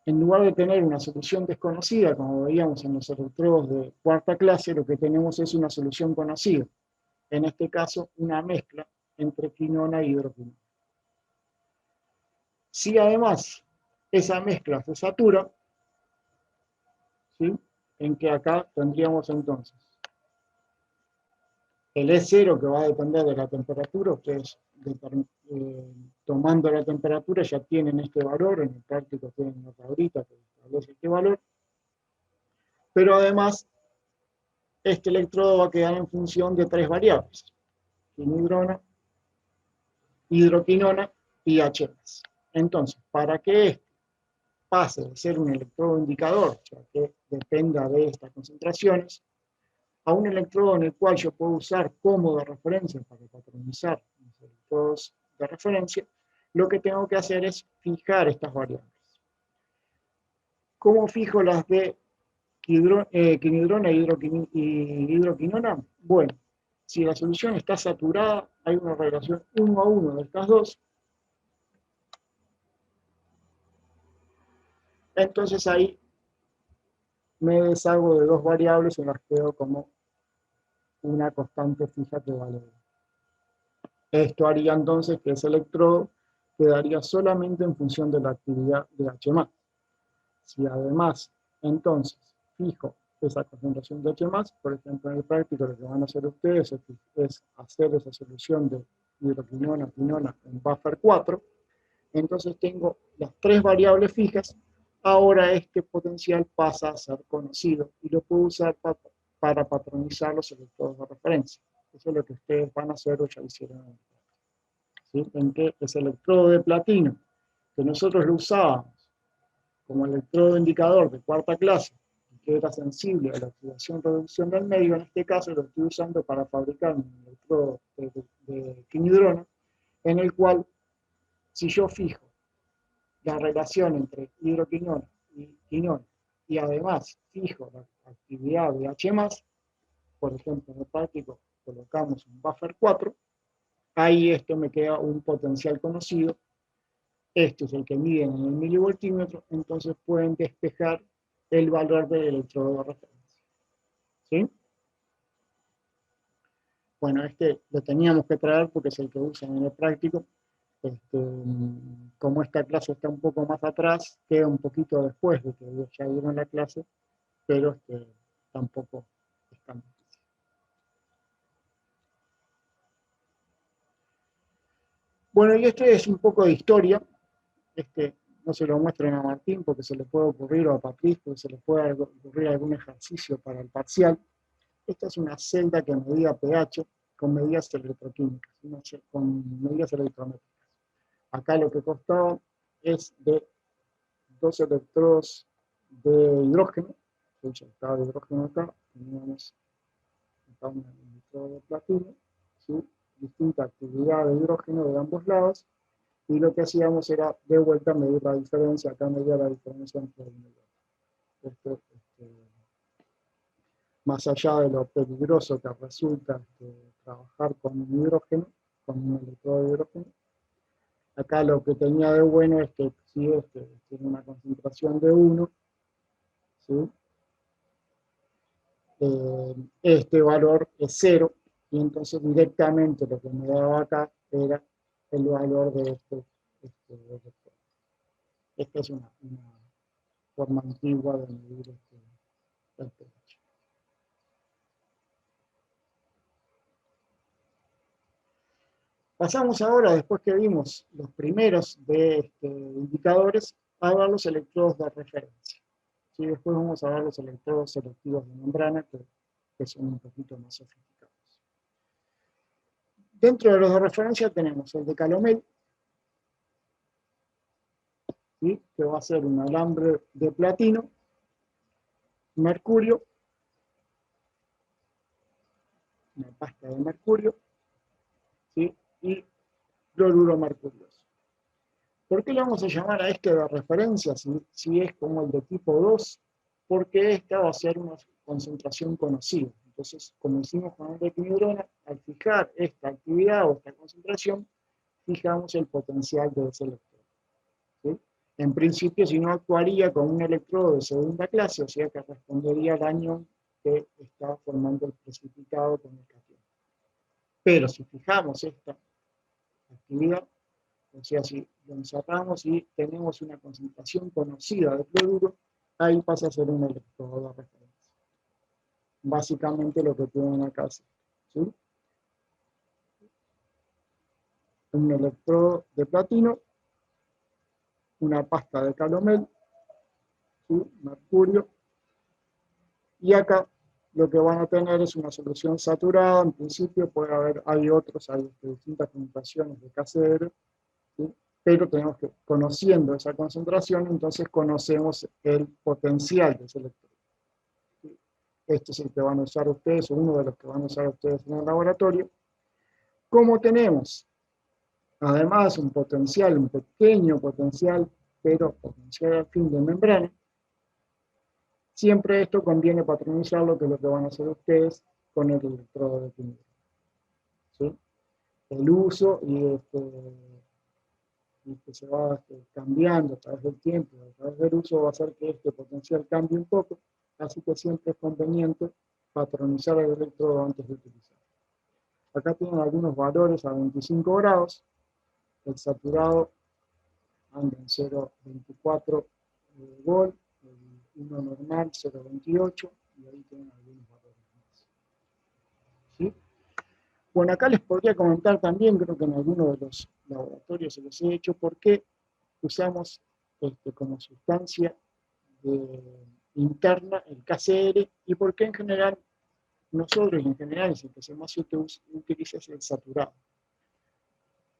en lugar de tener una solución desconocida, como veíamos en los electrodos de cuarta clase, lo que tenemos es una solución conocida. En este caso, una mezcla entre quinona y hidroquinona. Si además esa mezcla se satura, ¿sí? En que acá tendríamos entonces el E0, que va a depender de la temperatura. Ustedes tomando la temperatura ya tienen este valor, en el práctico tienen una tablita que establece este valor, pero además este electrodo va a quedar en función de tres variables: quinidrona, hidroquinona y H+. Entonces, para que este pase de ser un electrodo indicador, ya que dependa de estas concentraciones, a un electrodo en el cual yo puedo usar como de referencia para patronizar mis electrodos de referencia, lo que tengo que hacer es fijar estas variables. ¿Cómo fijo las de quinidrona y hidroquinona? Bueno, si la solución está saturada, hay una relación 1 a 1 de estas dos, entonces ahí me deshago de dos variables y las quedo como una constante fija que vale 1. Esto haría entonces que ese electrodo quedaría solamente en función de la actividad de H+. Si además, entonces, fijo esa concentración de H+, por ejemplo, en el práctico lo que van a hacer ustedes es hacer esa solución de hidroquinona, quinona en buffer 4, entonces tengo las tres variables fijas. Ahora este potencial pasa a ser conocido y lo puedo usar para patronizar los electrodos de referencia. Eso es lo que ustedes van a hacer o ya hicieron. ¿Sí? En que ese electrodo de platino, que nosotros lo usábamos como electrodo indicador de cuarta clase, que era sensible a la oxidación-reducción del medio, en este caso lo estoy usando para fabricar un electrodo de quinidrona, en el cual, si yo fijo la relación entre hidroquinona y quinona, y además fijo la actividad de H+, por ejemplo, en el práctico colocamos un buffer 4, ahí esto me queda un potencial conocido. Este es el que miden en el milivoltímetro, entonces pueden despejar el valor del electrodo de referencia. ¿Sí? Bueno, este lo teníamos que traer porque es el que usan en el práctico. Como esta clase está un poco más atrás, queda un poquito después de que ya dieron la clase, pero tampoco es tan difícil. Bueno, y este es un poco de historia. No se lo muestren a Martín porque se le puede ocurrir, o a Patricio porque se le puede ocurrir algún ejercicio para el parcial. Esta es una celda que medía pH con medidas electroquímicas, con medidas electrométricas. Acá lo que costaba es de dos electrodos de hidrógeno, ya estaba de hidrógeno acá, teníamos acá un electrodo de platino, ¿sí? Distinta actividad de hidrógeno de ambos lados, y lo que hacíamos era de vuelta medir la diferencia, acá medía la diferencia entre uno y otro. Más allá de lo peligroso que resulta trabajar con un hidrógeno, con un electrodo de hidrógeno, acá lo que tenía de bueno es que si tiene una concentración de 1, ¿sí? Este valor es 0, y entonces directamente lo que me daba acá era el valor de este electrodo. Esta es una forma antigua de medir el pH. Pasamos ahora, después que vimos los primeros de indicadores, a ver los electrodos de referencia. ¿Sí? Después vamos a ver los electrodos selectivos de membrana, que son un poquito más sofisticados. Dentro de los de referencia tenemos el de Calomel, ¿sí? Que va a ser un alambre de platino, mercurio, una pasta de mercurio, ¿sí? Y cloruro mercurioso. ¿Por qué le vamos a llamar a este de referencia si es como el de tipo 2? Porque esta va a ser una concentración conocida. Entonces, como hicimos con el depinidrona, al fijar esta actividad o esta concentración, fijamos el potencial de ese electrodo. ¿Sí? En principio, si no, actuaría con un electrodo de segunda clase, o sea que respondería al anión que está formando el precipitado con el catión. Pero si fijamos esta actividad, o sea, si lo encerramos y tenemos una concentración conocida de cloruro, ahí pasa a ser un electrodo de referencia. Básicamente lo que tienen acá es, ¿sí? Un electrodo de platino, una pasta de calomel, ¿sí? Mercurio, y acá lo que van a tener es una solución saturada. En principio puede haber, hay distintas concentraciones de KCl, ¿sí? Pero tenemos que, conociendo esa concentración, entonces conocemos el potencial de ese electrodo. ¿Sí? Este es el que van a usar ustedes, o uno de los que van a usar ustedes en el laboratorio. ¿Cómo tenemos? Además, un potencial, un pequeño potencial, pero potencial al fin de membrana. Siempre esto conviene patronizarlo, que es lo que van a hacer ustedes con el electrodo de pintura. ¿Sí? El uso y que se va cambiando a través del tiempo, a través del uso, va a hacer que este potencial cambie un poco, así que siempre es conveniente patronizar el electrodo antes de utilizarlo. Acá tienen algunos valores a 25 grados, el saturado anda en 0,24 volt, el 1 normal 0,28, y ahí tienen algunos valores más. ¿Sí? Bueno, acá les podría comentar también, creo que en algunos de los laboratorios se los he hecho, por qué usamos como sustancia interna el KCl y por qué en general nosotros, en general, es el que se más utiliza es el saturado.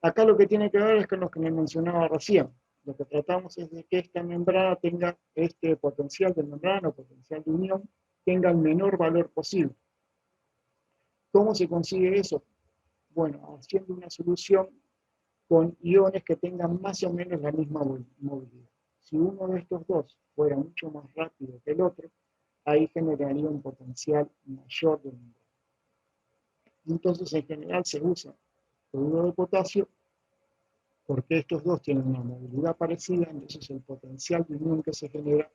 Acá lo que tiene que ver es con lo que me mencionaba recién. Lo que tratamos es de que esta membrana tenga este potencial de membrana o potencial de unión, tenga el menor valor posible. ¿Cómo se consigue eso? Bueno, haciendo una solución con iones que tengan más o menos la misma movilidad. Si uno de estos dos fuera mucho más rápido que el otro, ahí generaría un potencial mayor de membrana. Entonces, en general se usa cloruro de potasio porque estos dos tienen una movilidad parecida, entonces el potencial de unión que se genera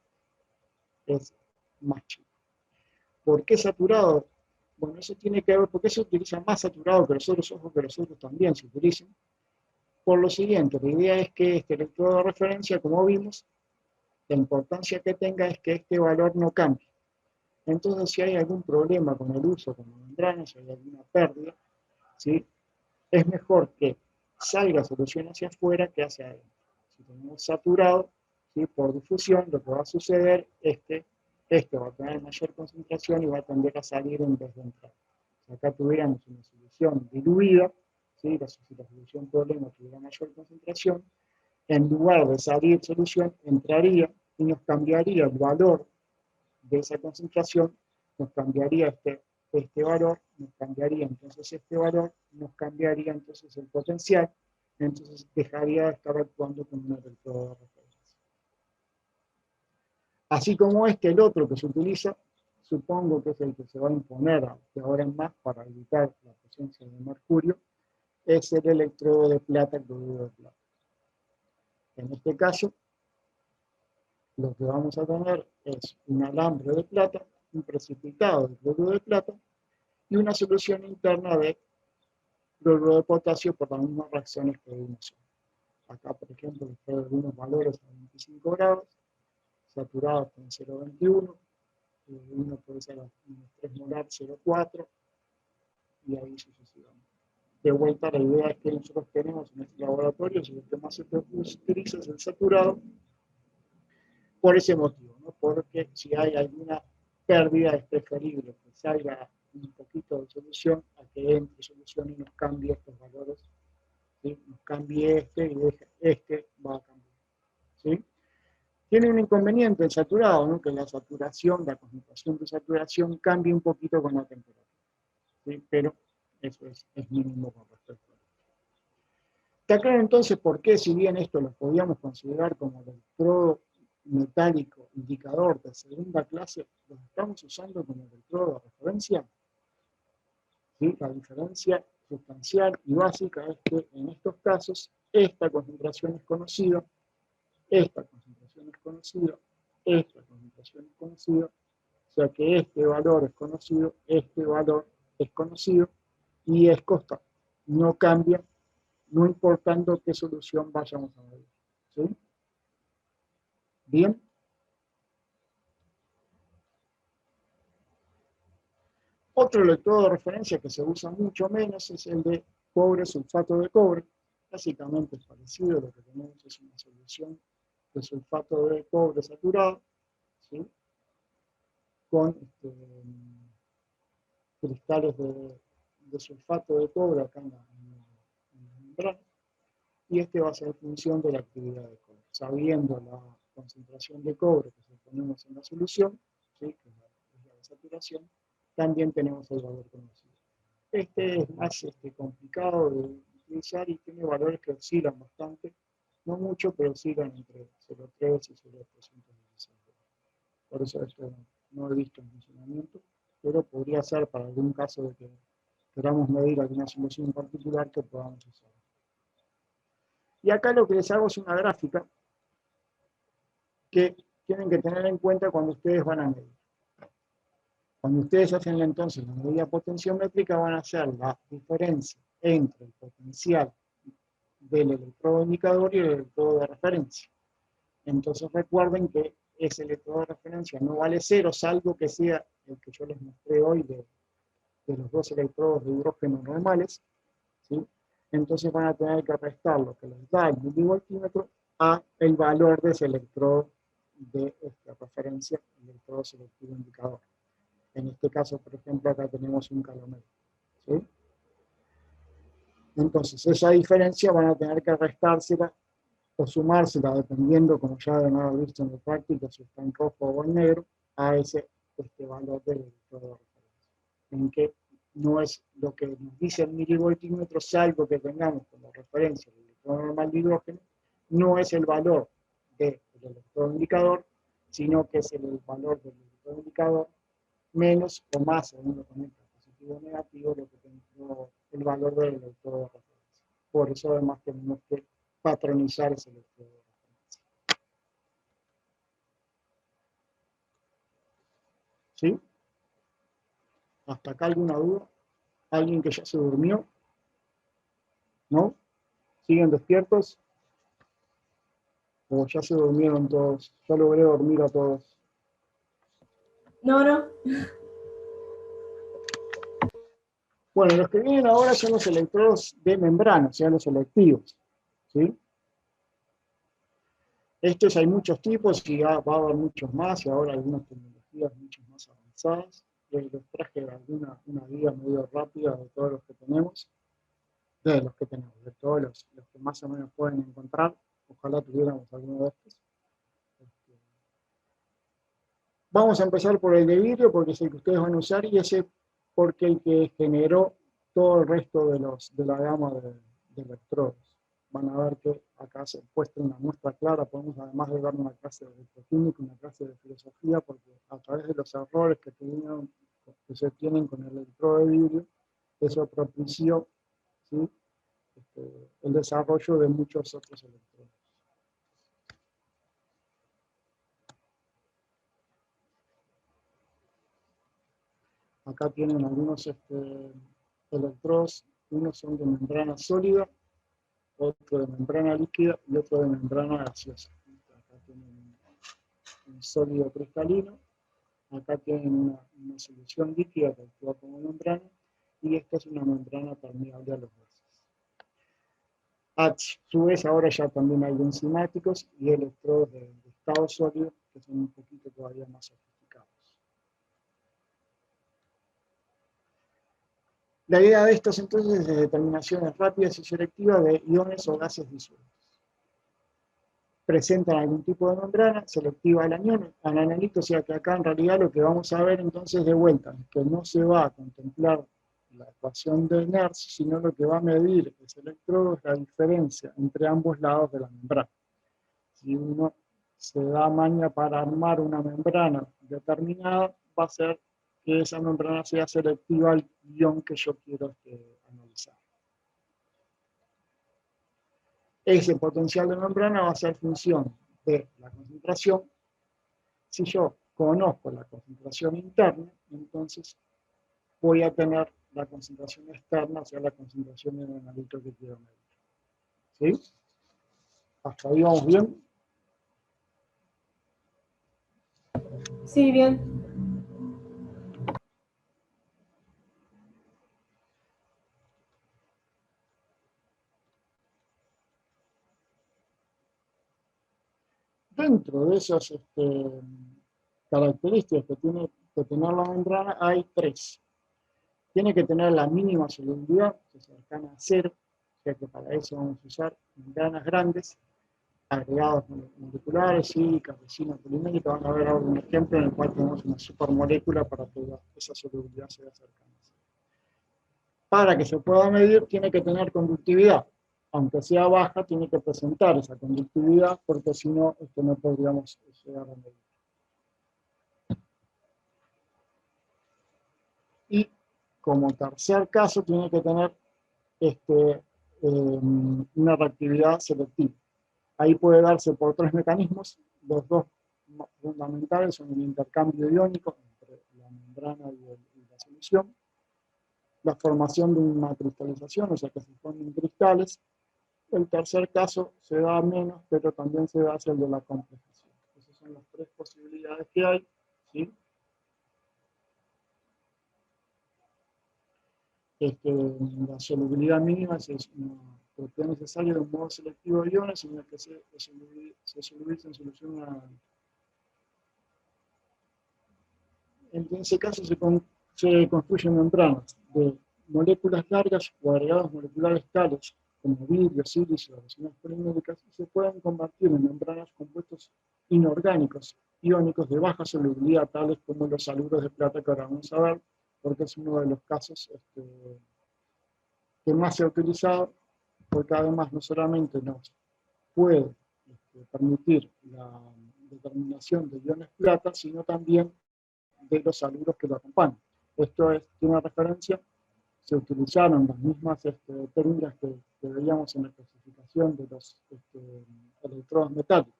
es más chico. ¿Por qué saturado? Bueno, eso tiene que ver, porque se utiliza más saturado que los otros, ojos que los otros también se utilizan. Por lo siguiente, la idea es que este electrodo de referencia, como vimos, la importancia que tenga es que este valor no cambie. Entonces, si hay algún problema con el uso con la membrana, si hay alguna pérdida, ¿sí? Es mejor que salga solución hacia afuera que hacia adentro. Si tenemos saturado, ¿sí? Por difusión, lo que va a suceder es que este va a tener mayor concentración y va a tender a salir en vez de entrar. Si acá tuviéramos una solución diluida, ¿sí? Si la solución problema tuviera mayor concentración, en lugar de salir solución, entraría y nos cambiaría el valor de esa concentración, nos cambiaría este valor, nos cambiaría entonces este valor, nos cambiaría entonces el potencial, entonces dejaría de estar actuando como un electrodo de referencia. Así como el otro que se utiliza, supongo que es el que se va a imponer de ahora en más para evitar la presencia de mercurio, es el electrodo de plata, cloruro de plata. En este caso, lo que vamos a tener es un alambre de plata, un precipitado de cloruro de plata y una solución interna de cloruro de potasio por las mismas reacciones que vimos. Acá, por ejemplo, les traigo algunos valores a 25 grados, saturados con 0,21, uno puede ser a 3 molar 0,4 y ahí sucesivamente. De vuelta, la idea es que nosotros tenemos en este laboratorio, si lo que más se utiliza es el saturado, por ese motivo, ¿no? Porque si hay alguna pérdida es preferible que salga un poquito de solución a que entre solución y nos cambie estos valores, ¿sí? Nos cambie y este va a cambiar, ¿sí? Tiene un inconveniente el saturado, ¿no? Que la saturación, la concentración de saturación cambia un poquito con la temperatura, ¿sí? Pero eso es mínimo con respecto a esto. Está claro entonces por qué, si bien esto lo podíamos considerar como el electrodo metálico indicador de segunda clase, lo estamos usando como electrodo de referencia. ¿Sí? La diferencia sustancial y básica es que en estos casos esta concentración es conocida, esta concentración es conocida, esta concentración es conocida, o sea que este valor es conocido, este valor es conocido y es constante. No cambia, no importando qué solución vayamos a medir. ¿Sí? Bien. Otro electrodo de referencia que se usa mucho menos es el de cobre sulfato de cobre. Básicamente es parecido, lo que tenemos es una solución de sulfato de cobre saturado, ¿sí? Con cristales de sulfato de cobre acá en la membrana, y este va a ser función de la actividad de cobre. Sabiendo la concentración de cobre que ponemos en la solución, ¿sí? Que es la de saturación, también tenemos el valor conocido. Este es más complicado de utilizar y tiene valores que oscilan bastante, no mucho, pero oscilan entre 0,3 y 0,316. Por eso esto no he visto en funcionamiento, pero podría ser para algún caso de que queramos medir alguna solución en particular que podamos usar. Y acá lo que les hago es una gráfica que tienen que tener en cuenta cuando ustedes van a medir. Cuando ustedes hacen entonces la medida potenciométrica, van a hacer la diferencia entre el potencial del electrodo indicador y el electrodo de referencia. Entonces recuerden que ese electrodo de referencia no vale cero, salvo que sea el que yo les mostré hoy de los dos electrodos de hidrógeno normales, ¿sí? Entonces van a tener que restar lo que les da el milivoltímetro a el valor de ese electrodo de referencia, el electrodo selectivo indicador. En este caso, por ejemplo, acá tenemos un calomero, ¿sí? Entonces, esa diferencia van a tener que restársela o sumársela, dependiendo, como ya deben haber visto en la práctica, si está en rojo o en negro, a ese valor del electrodo de referencia. En que no es lo que nos dice el milivoltímetro, salvo que tengamos como referencia el electrodo normal de hidrógeno, no es el valor del electrodo indicador, sino que es el valor del electrodo indicador menos o más, según lo conecta positivo o negativo, lo que tengo el valor del electrodo de referencia. Por eso además tenemos que patronizar ese electrodo de referencia. ¿Sí? ¿Hasta acá alguna duda? ¿Alguien que ya se durmió? ¿No? ¿Siguen despiertos? ¿O ya se durmieron todos? Ya logré dormir a todos. No. Bueno, los que vienen ahora son los electrodos de membrana, o sea, los selectivos. ¿Sí? Estos hay muchos tipos y va a haber muchos más, y ahora algunas tecnologías mucho más avanzadas. Les traje una guía medio rápida de todos los que tenemos, de todos los que más o menos pueden encontrar. Ojalá tuviéramos alguno de estos. Vamos a empezar por el de vidrio, porque es el que ustedes van a usar, y ese porque el que generó todo el resto de la gama de electrodos. Van a ver que acá se muestra una muestra clara, podemos además de dar una clase de electroquímica, una clase de filosofía, porque a través de los errores que se tienen con el electrodo de vidrio, eso propició, ¿sí? El desarrollo de muchos otros electrodos. Acá tienen algunos electrodos, unos son de membrana sólida, otro de membrana líquida y otro de membrana gaseosa. Acá tienen un sólido cristalino, acá tienen una solución líquida que actúa como membrana, y esta es una membrana permeable a los gases. A su vez, ahora ya también hay enzimáticos y electrodos de estado sólido, que son un poquito todavía más sofisticados. La idea de estos entonces es de determinaciones rápidas y selectivas de iones o gases disueltos. Presentan algún tipo de membrana selectiva al ananito, o sea que acá en realidad lo que vamos a ver entonces de vuelta es que no se va a contemplar la ecuación de Nernst, sino lo que va a medir ese electrodo es la diferencia entre ambos lados de la membrana. Si uno se da maña para armar una membrana determinada, va a ser que esa membrana sea selectiva al ion que yo quiero analizar. Ese potencial de membrana va a ser función de la concentración. Si yo conozco la concentración interna, entonces voy a tener la concentración externa, o sea, la concentración en el analito que quiero medir. ¿Sí? ¿Hasta ahí vamos bien? Sí, bien. Dentro de esas características que tiene que tener la membrana hay tres. Tiene que tener la mínima solubilidad, que se cercana a cero, o sea que para eso vamos a usar membranas grandes, agregados moleculares, sílicas, resinas poliméricas. Van a ver ahora un ejemplo en el cual tenemos una supermolécula para que esa solubilidad sea cercana. Para que se pueda medir, tiene que tener conductividad. Aunque sea baja, tiene que presentar esa conductividad, porque si no, no podríamos llegar a medir. Y como tercer caso, tiene que tener una reactividad selectiva. Ahí puede darse por tres mecanismos. Los dos fundamentales son el intercambio iónico entre la membrana y la solución, la formación de una cristalización, o sea que se formen cristales. El tercer caso se da menos, pero también se da hacia el de la complejación. Esas son las tres posibilidades que hay. ¿Sí? La solubilidad mínima es una propiedad necesaria de un modo selectivo de iones, en el que se solubiliza en solución a... En ese caso se construyen membranas de moléculas largas o agregados moleculares tales como vidrio, silicio o resinas poliméricas, y se pueden convertir en membranas compuestos inorgánicos, iónicos de baja solubilidad, tales como los haluros de plata, que ahora vamos a ver, porque es uno de los casos que más se ha utilizado, porque además no solamente nos puede permitir la determinación de iones plata, sino también de los haluros que lo acompañan. Esto tiene una referencia, se utilizaron las mismas técnicas que veíamos en la clasificación de los electrodos metálicos.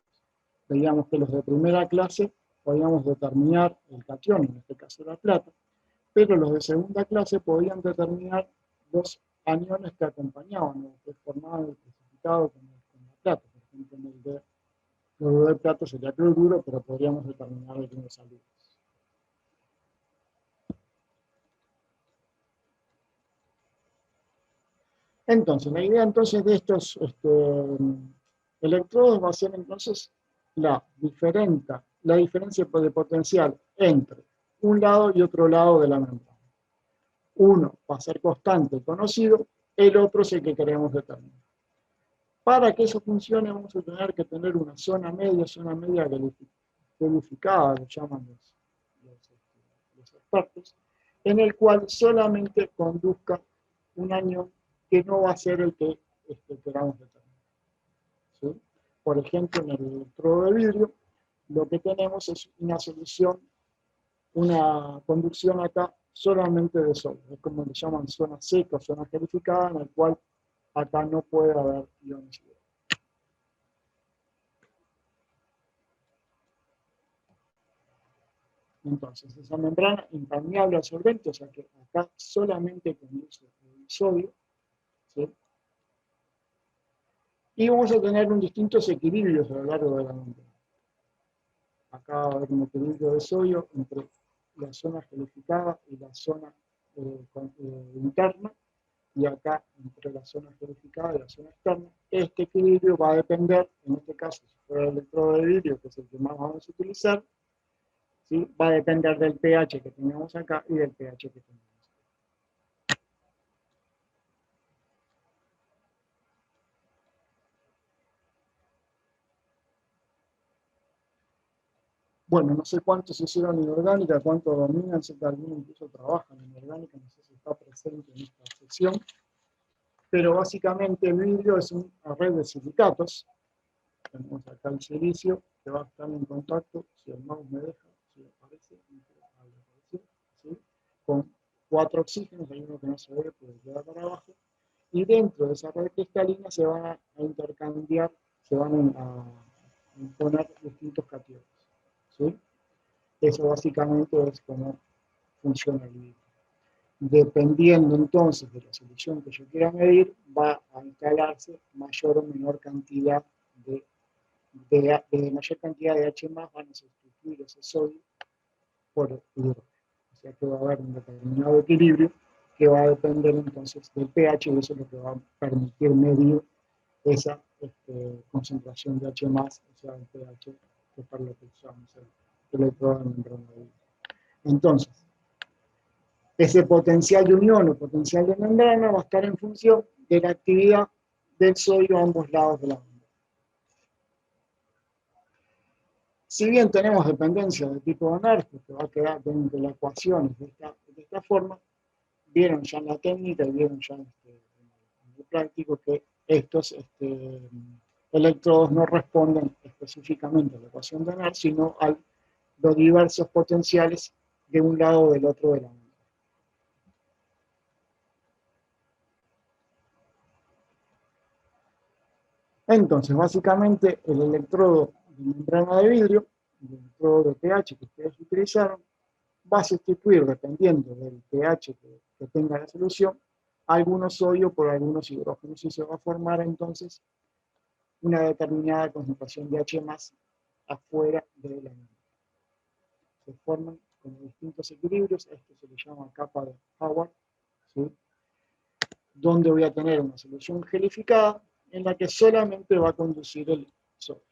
Veíamos que los de primera clase podíamos determinar el catión, en este caso la plata, pero los de segunda clase podían determinar los aniones que acompañaban o que formaban el precipitado con la plata. Por ejemplo, en el de cloruro de plata sería cloruro, pero podríamos determinar algunos haluros. Entonces, la idea entonces de estos electrodos va a ser entonces la diferencia de potencial entre un lado y otro lado de la membrana. Uno va a ser constante, conocido, el otro es el que queremos determinar. Para que eso funcione vamos a tener que tener una zona media verificada, lo llaman los expertos, en el cual solamente conduzca un anión que no va a ser el que queramos determinar. ¿Sí? Por ejemplo, en el electrodo de vidrio, lo que tenemos es una solución, una conducción acá solamente de sodio. Es como le llaman zona seca, zona gelificada, en la cual acá no puede haber iones. Entonces, esa membrana impermeable al solvente, o sea que acá solamente conduce el sodio, ¿sí? Y vamos a tener un distintos equilibrios a lo largo de la membrana. Acá va a haber un equilibrio de sodio entre la zona gelificada y la zona interna, y acá entre la zona gelificada y la zona externa. Este equilibrio va a depender, en este caso, si fuera el electrodo de vidrio, que es el que más vamos a utilizar, ¿sí? Va a depender del pH que tengamos acá y del pH que tengamos acá. Bueno, no sé cuántos hicieron en orgánica, cuántos dominan, sé que algunos incluso trabajan en orgánica, no sé si está presente en esta sección, pero básicamente el vidrio es una red de silicatos. Tenemos acá el silicio que va a estar en contacto, si el mouse me deja, si aparece, ¿sí? Con 4 oxígenos, hay uno que no se ve, puede quedar para abajo, y dentro de esa red cristalina se van a intercambiar, se van a poner distintos cationes, ¿sí? Eso básicamente es como funciona el vidrio. Dependiendo entonces de la solución que yo quiera medir, va a instalarse mayor o menor cantidad de mayor cantidad de H+, van a sustituir ese sodio por hidrógeno. O sea que va a haber un determinado equilibrio que va a depender entonces del pH, y eso es lo que va a permitir medir esa concentración de H+, o sea, el pH, que es para lo que usamos el electrodo de membrana de vidrio. Entonces, ese potencial de unión o potencial de membrana va a estar en función de la actividad del sodio a ambos lados de la membrana. Si bien tenemos dependencia de tipo de NERF, que va a quedar dentro de la ecuación de esta forma, vieron ya en la técnica y vieron ya en el práctico que estos electrodos no responden específicamente a la ecuación de NERF, sino a los diversos potenciales de un lado o del otro de la membrana. Entonces, básicamente, el electrodo de membrana de vidrio, el electrodo de pH que ustedes utilizaron, va a sustituir, dependiendo del pH que tenga la solución, algunos sodio por algunos hidrógenos, y se va a formar entonces una determinada concentración de H+ afuera de la membrana. Se forman como distintos equilibrios, esto se le llama capa de Howard, ¿sí? Donde voy a tener una solución gelificada en la que solamente va a conducir el sodio.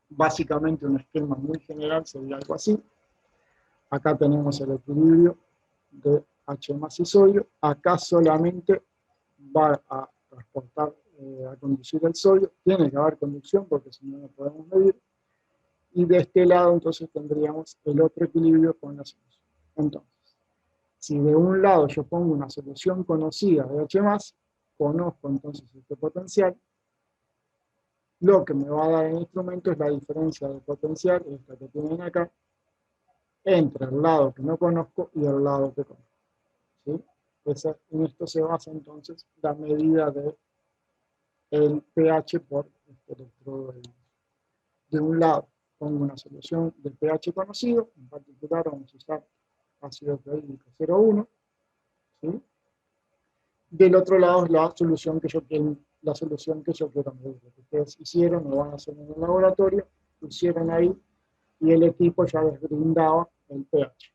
Básicamente un esquema muy general sería algo así. Acá tenemos el equilibrio de H+ y sodio. Acá solamente va a transportar, a conducir el sodio. Tiene que haber conducción porque si no, no podemos medir. Y de este lado entonces tendríamos el otro equilibrio con la solución. Entonces, si de un lado yo pongo una solución conocida de H+, conozco entonces este potencial, lo que me va a dar el instrumento es la diferencia de potencial, esta que tienen acá, entre el lado que no conozco y el lado que conozco, ¿sí? En esto se basa entonces la medida del pH por este electrodo de un lado. Pongo una solución del pH conocido, en particular vamos a usar ácido clorhídrico 0,1, ¿sí? Del otro lado es la solución que yo quiero medir. Lo que ustedes hicieron, lo van a hacer en el laboratorio, pusieron ahí y el equipo ya les brindaba el pH.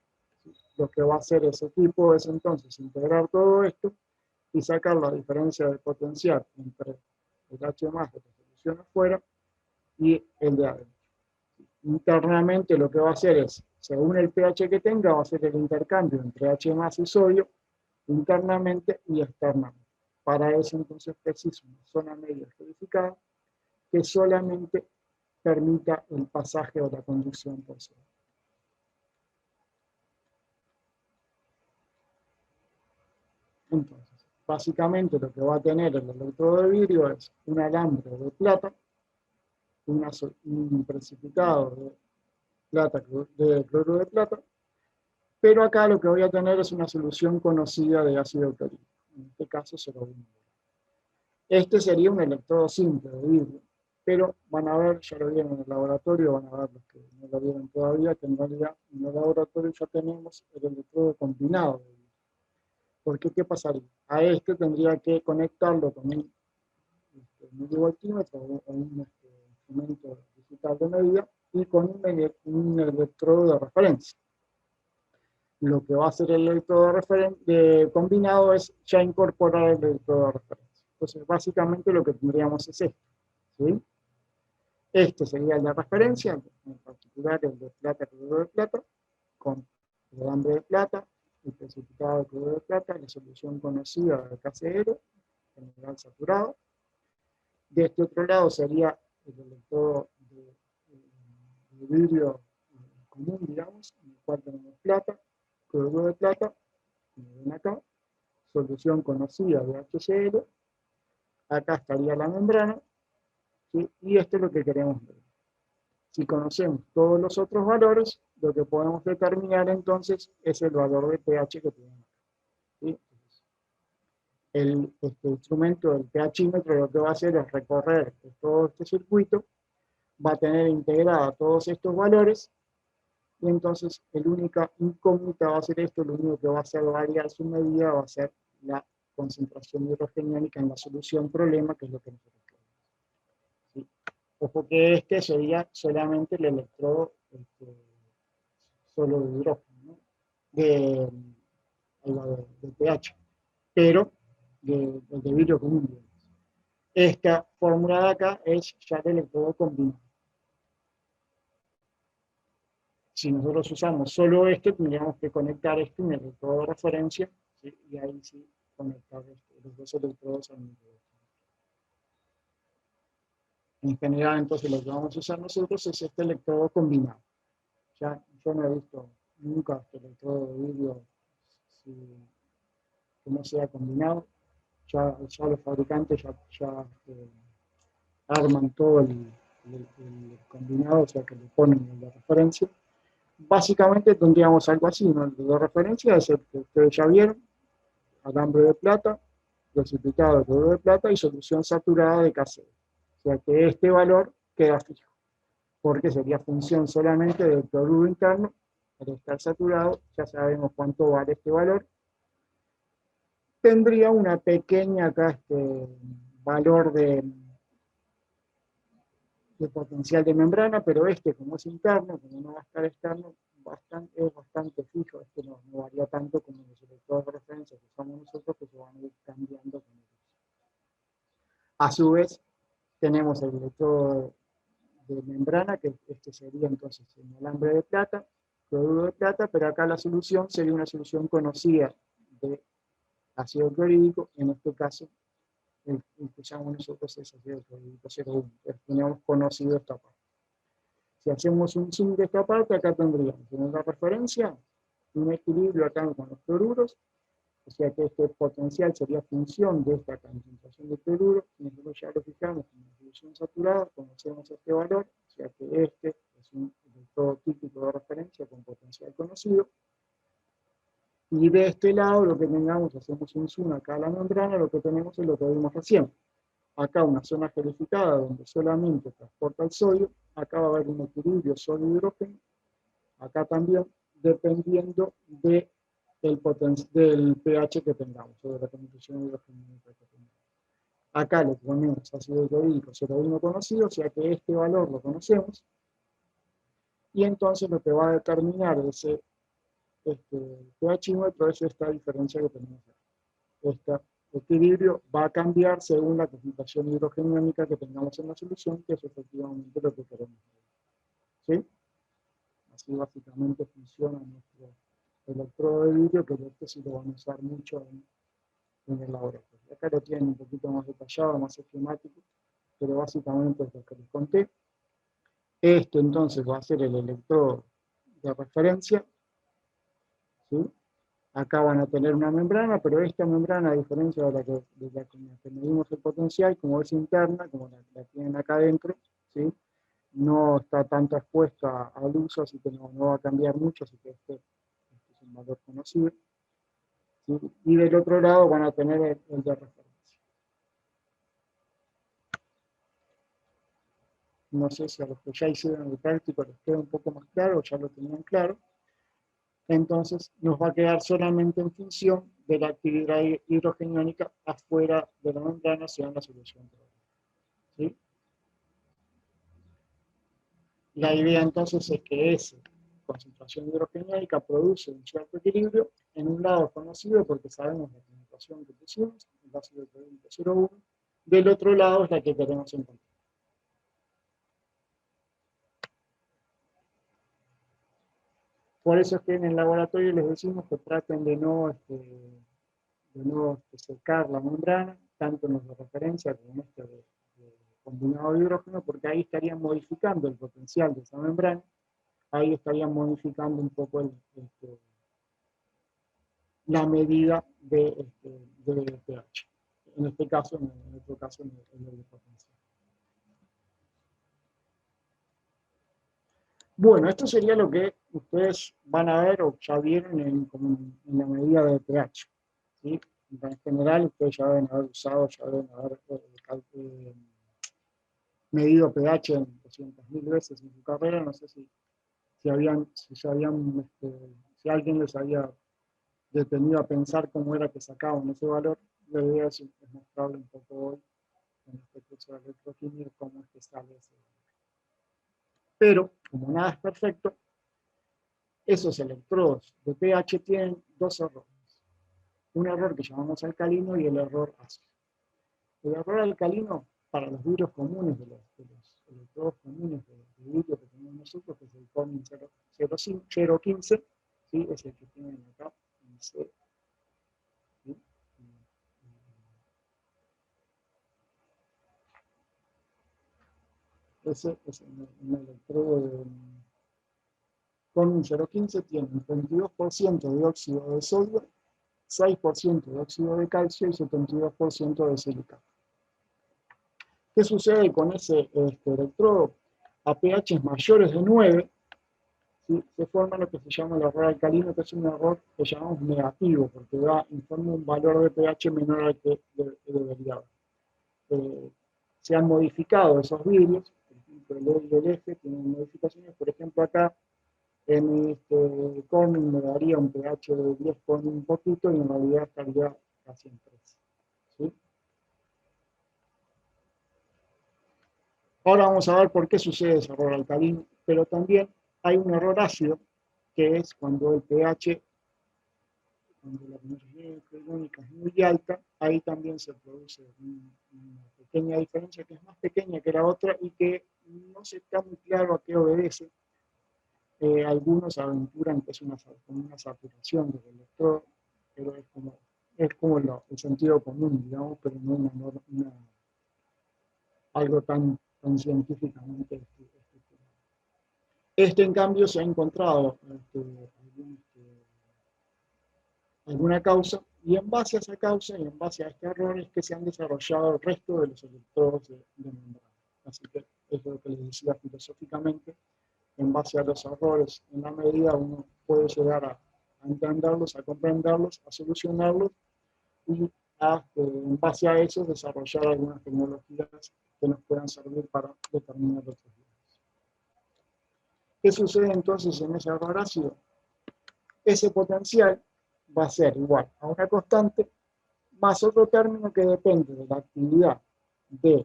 Lo que va a hacer ese equipo es entonces integrar todo esto y sacar la diferencia de potencial entre el H+ de la solución afuera y el de adentro. Internamente lo que va a hacer es, según el pH que tenga, va a hacer el intercambio entre H+ y sodio internamente y externamente. Para eso entonces preciso una zona media gelificada que solamente permita el pasaje o la conducción por sodio. Entonces, básicamente lo que va a tener el electrodo de vidrio es un alambre de plata, un precipitado de plata, de cloruro de plata, pero acá lo que voy a tener es una solución conocida de ácido clorhídrico, en este caso 0,1. Este sería un electrodo simple de vidrio, pero van a ver, ya lo vieron en el laboratorio, van a ver los que no lo vieron todavía, que en realidad en el laboratorio ya tenemos el electrodo combinado de vidrio. Porque, ¿qué pasaría? A este tendría que conectarlo con un milivoltímetro o un instrumento digital de medida y con un electrodo de referencia. Lo que va a hacer el electrodo combinado es ya incorporar el electrodo de referencia. Entonces, básicamente lo que tendríamos es esto, ¿sí? Este sería el de referencia, en particular el de plata, cloruro de plata, con el alambre de plata, el precipitado de cloruro de plata, la solución conocida de KCl, general saturado. De este otro lado sería el electrodo de vidrio común, digamos, en el cual tenemos plata, cloruro de plata, como ven acá, solución conocida de HCl, acá estaría la membrana, ¿sí? Y esto es lo que queremos ver. Si conocemos todos los otros valores, lo que podemos determinar entonces es el valor de pH que tenemos. ¿Sí? Este instrumento del pHímetro lo que va a hacer es recorrer todo este circuito, va a tener integrada todos estos valores, y entonces la única incógnita va a ser esto, lo único que va a hacer variar su medida va a ser la concentración hidrogeniónica en la solución problema, que es lo que nosotros queremos. ¿Sí? Ojo que este sería solamente el electrodo solo de hidrógeno, ¿no? de pH, pero de vidrio común. Esta fórmula de acá es ya el electrodo combinado. Si nosotros usamos solo este, tendríamos que conectar este en el electrodo de referencia, ¿sí? Y ahí sí conectar los dos electrodos al mismo tiempo. En general, entonces, lo que vamos a usar nosotros es este electrodo combinado. Ya, yo no he visto nunca este electrodo de vidrio que no sea combinado. Ya los fabricantes ya arman todo el combinado, o sea que le ponen en la referencia. Básicamente tendríamos algo así, ¿no? El de referencia es el que ustedes ya vieron, alambre de plata, precipitado de cloruro de plata y solución saturada de KCl. O sea que este valor queda fijo, porque sería función solamente del cloruro interno. Al estar saturado, ya sabemos cuánto vale este valor. Tendría una pequeña acá valor de potencial de membrana, pero como es interno, como no va a estar externo, es bastante fijo, no varía tanto como los electrodos de referencia que usamos nosotros, que se van a ir cambiando con ellos. A su vez, tenemos el electrodo de membrana, que sería entonces el alambre de plata, cloruro de plata, pero acá la solución sería una solución conocida de ácido clorhídrico, en este caso el que llamamos nosotros es ácido clorhídrico 0,1, tenemos conocido esta parte. Si hacemos un zoom de esta parte, acá tendríamos en la referencia un equilibrio acá con los cloruros, o sea que este potencial sería función de esta concentración de cloruro, y nosotros ya lo fijamos en la solución saturada, conocemos este valor, o sea que este es un electrodo típico de referencia con potencial conocido, y de este lado lo que tengamos, hacemos un zoom acá a la membrana, lo que tenemos es lo que vimos recién. Acá una zona gelificada donde solamente transporta el sodio, acá va a haber un equilibrio sodio-hidrógeno, acá también, dependiendo del pH que tengamos, o de la concentración de hidrógeno que tengamos. Acá le ponemos ácido clorhídrico 0,1 conocido, o sea que este valor lo conocemos, y entonces lo que va a determinar ese pHímetro es esta diferencia que tenemos acá. Este equilibrio va a cambiar según la concentración hidrogeniónica que tengamos en la solución, que es efectivamente lo que queremos. ¿Sí? Así básicamente funciona nuestro electrodo de vidrio, que sí lo van a usar mucho en el laboratorio. Acá lo tienen un poquito más detallado, más esquemático, pero básicamente es lo que les conté. Entonces va a ser el electrodo de referencia, ¿sí? Acá van a tener una membrana, pero esta membrana, a diferencia de la que medimos el potencial, como es interna, como la tienen acá adentro, ¿sí? No está tanto expuesta al uso, así que no va a cambiar mucho, así que este es un valor conocido. ¿Sí? Y del otro lado van a tener el de referencia. No sé si a los que ya hicieron el práctico les queda un poco más claro, o ya lo tenían claro. Entonces nos va a quedar solamente en función de la actividad hidrogeniónica afuera de la membrana, sea en la solución. ¿Sí? La idea entonces es que esa concentración hidrogeniónica produce un cierto equilibrio. En un lado es conocido porque sabemos la concentración que pusimos, el ácido clorhídrico 0,1. Del otro lado es la que queremos encontrar. Por eso es que en el laboratorio les decimos que traten de no secar la membrana, tanto en los de referencia como en este de combinado de hidrógeno, porque ahí estarían modificando el potencial de esa membrana, ahí estarían modificando un poco la medida de pH. En este caso, en otro caso, en el potencial. Bueno, esto sería lo que ustedes van a ver o ya vieron en la medida de pH. ¿Sí? En general, ustedes ya deben haber usado, ya deben haber medido pH en 200.000 veces en su carrera. No sé si alguien les había detenido a pensar cómo era que sacaban ese valor. La idea es mostrarle un poco hoy en este curso de electroquímica cómo es que sale ese valor. Pero, como nada es perfecto, esos electrodos de pH tienen dos errores. Un error que llamamos alcalino y el error ácido. El error alcalino para los vidrios comunes, de los electrodos comunes de vidrio que tenemos nosotros, que es el CORNIN 015, ¿sí? Es el que tienen acá en C. ¿Sí? Ese es un electrodo de CORNIN 015, tiene un 22% de óxido de sodio, 6% de óxido de calcio y 72% de silicato. ¿Qué sucede con ese electrodo? A pH mayores de 9, ¿sí? Se forma lo que se llama el error alcalino, que es un error que llamamos negativo, porque informa un valor de pH menor al que debería haber. Se han modificado esos vidrios, por ejemplo el E y el F tienen modificaciones, por ejemplo acá en este CORNIN me daría un pH de 10 con un poquito y en realidad estaría casi en 3. ¿Sí? Ahora vamos a ver por qué sucede ese error alcalino, pero también hay un error ácido, que es cuando el pH, cuando la concentración iónica es muy alta, ahí también se produce una pequeña diferencia, que es más pequeña que la otra y que no se está muy claro a qué obedece. Algunos aventuran que es una saturación del electrodo, pero es como el sentido común, digamos, pero no algo tan científicamente estudiado. En cambio, se ha encontrado alguna causa, y en base a esa causa y en base a este error es que se han desarrollado el resto de los electrodos de membrana. Así que es lo que les decía filosóficamente, en base a los errores, en la medida uno puede llegar a entenderlos, a comprenderlos, a solucionarlos, y en base a eso desarrollar algunas tecnologías que nos puedan servir para determinar otros días. ¿Qué sucede entonces en ese error ácido? Ese potencial va a ser igual a una constante más otro término que depende de la actividad de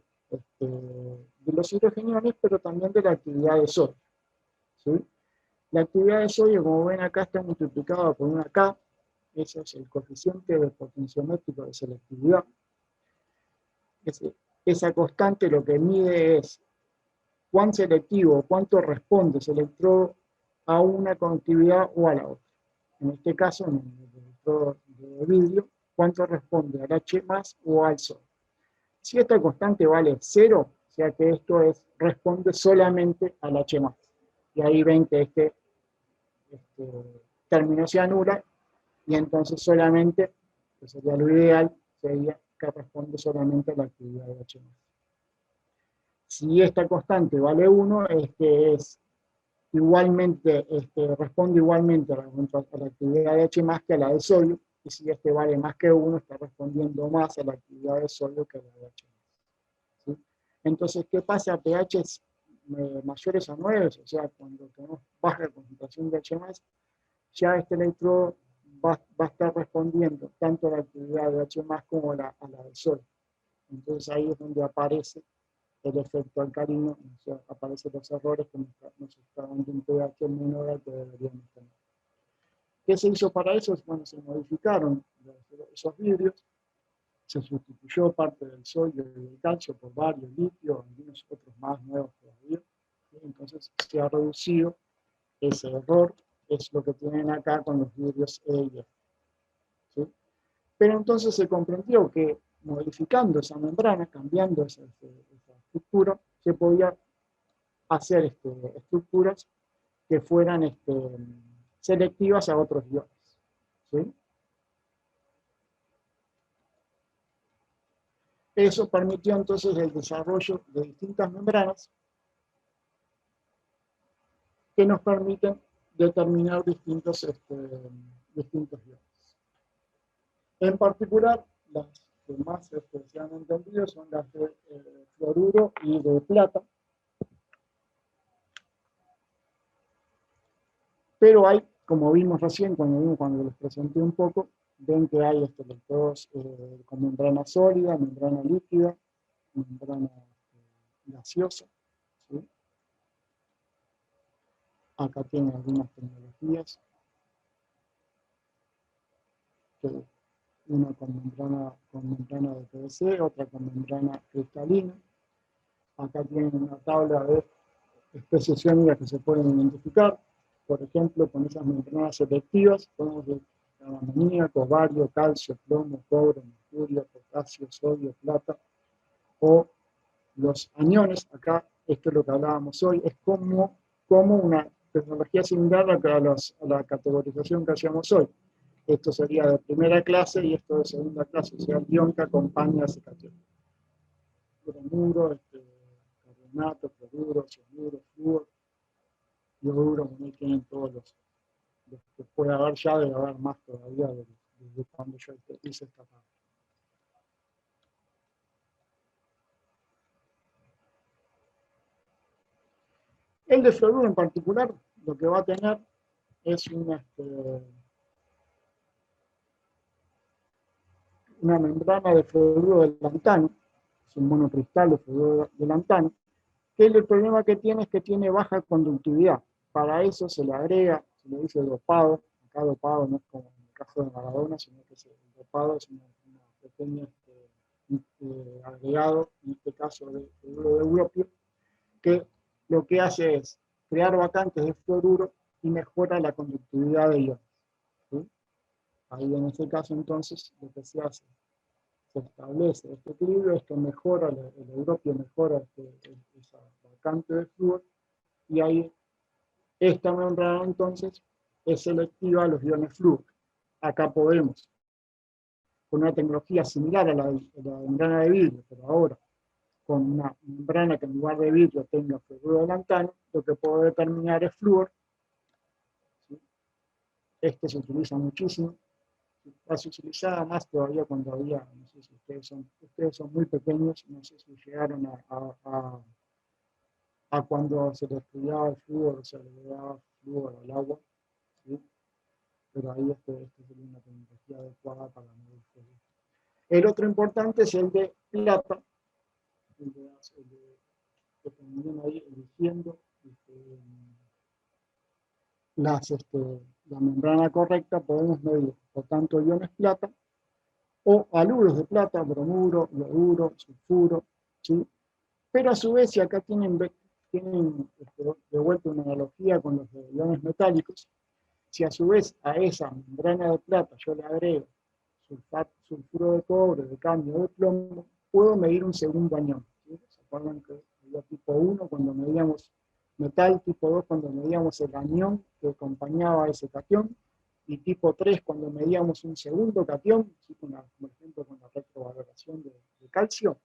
los hidrogeniones, pero también de la actividad de sodio. ¿Sí? La actividad de sodio, como ven acá, está multiplicada por una K. Ese es el coeficiente de potenciométrico de selectividad. Esa constante lo que mide es cuán selectivo, cuánto responde ese electrodo a una conductividad o a la otra. En este caso, en el electrodo de vidrio, cuánto responde al H más o al sodio. Si esta constante vale 0, o sea que esto responde solamente al H más. Y ahí ven que este término se anula, y entonces solamente, que sería lo ideal, sería que responde solamente a la actividad de H más. Si esta constante vale 1, responde igualmente a la actividad de H más que a la de sodio, y si este vale más que 1, está respondiendo más a la actividad de sodio que a la de H más. ¿Sí? Entonces, ¿qué pasa a pH mayores a 9? O sea, cuando tenemos baja concentración de H más, ya este electrodo va a estar respondiendo tanto a la actividad de H más como a la de sodio. Entonces ahí es donde aparece el efecto alcalino, o sea, aparecen los errores que nos está dando un pH menor al que deberíamos tener. ¿Qué se hizo para eso? Bueno, se modificaron esos vidrios, se sustituyó parte del sodio y del calcio por varios litio, algunos otros más nuevos todavía. Entonces se ha reducido ese error, es lo que tienen acá con los vidrios E y F. ¿Sí? Pero entonces se comprendió que modificando esa membrana, cambiando esa estructura, se podía hacer estructuras que fueran selectivas a otros iones. ¿Sí? Eso permitió entonces el desarrollo de distintas membranas que nos permiten determinar distintos iones. En particular, las que más se han entendido son las de fluoruro y de plata. Pero hay, como vimos recién, cuando les presenté un poco, ven que hay electrodos con membrana sólida, membrana líquida, membrana gaseosa. ¿Sí? Acá tienen algunas tecnologías, una con membrana de PVC, otra con membrana cristalina. Acá tienen una tabla de especies iónicas que se pueden identificar. Por ejemplo, con esas membranas selectivas podemos ver amoníaco, bario, calcio, plomo, cobre, mercurio, potasio, sodio, plata, o los aniones. Acá, esto es lo que hablábamos hoy, es como una tecnología similar a la categorización que hacíamos hoy. Esto sería de primera clase y esto de segunda clase, o sea, el ion que acompaña a ese catión. Bromuro, carbonato, cloruro, cianuro, flúor, yoduro, bueno, ahí tienen todos los que puede haber, ya debe haber más todavía desde cuando yo hice esta parte. El de fluoruro en particular, lo que va a tener es una membrana de fluoruro de lantano, es un monocristal de fluoruro de lantano, que el problema que tiene es que tiene baja conductividad. Para eso se le agrega, se le dice dopado. Acá dopado no es como en el caso de Maradona, sino que el dopado es una pequeña agregado, en este caso de fluoruro de europio, que lo que hace es crear vacantes de fluoruro y mejora la conductividad de iones. ¿Sí? Ahí en este caso entonces lo que se hace, se establece este equilibrio, es que mejora, el europio mejora esa vacante de flúor, y ahí esta membrana entonces es selectiva a los iones flúor. Acá podemos, con una tecnología similar a la membrana de vidrio, pero ahora con una membrana que en lugar de vidrio tenga fluoruro de lantano, lo que puedo determinar es flúor. ¿Sí? Este se utiliza muchísimo. Se utilizaba más todavía cuando había, no sé si ustedes son muy pequeños, no sé si llegaron a cuando se le estudiaba el flúor, o se le daba flúor al agua, ¿sí? Pero ahí sería una tecnología adecuada para medir flúor. El otro importante es el de plata, que también ahí eligiendo la membrana correcta, podemos medir por tanto iones plata o haluros de plata, bromuro, ioduro, sulfuro, ¿sí? Pero a su vez, si acá tienen de vuelta una analogía con los iones metálicos, si a su vez a esa membrana de plata yo le agrego sulfuro de cobre, de cadmio, de plomo, puedo medir un segundo anión. ¿Sí? ¿Se acuerdan que había tipo 1 cuando medíamos metal, tipo 2 cuando medíamos el anión que acompañaba a ese catión, y tipo 3 cuando medíamos un segundo catión, ¿sí? Por ejemplo con la retrovaloración de calcio?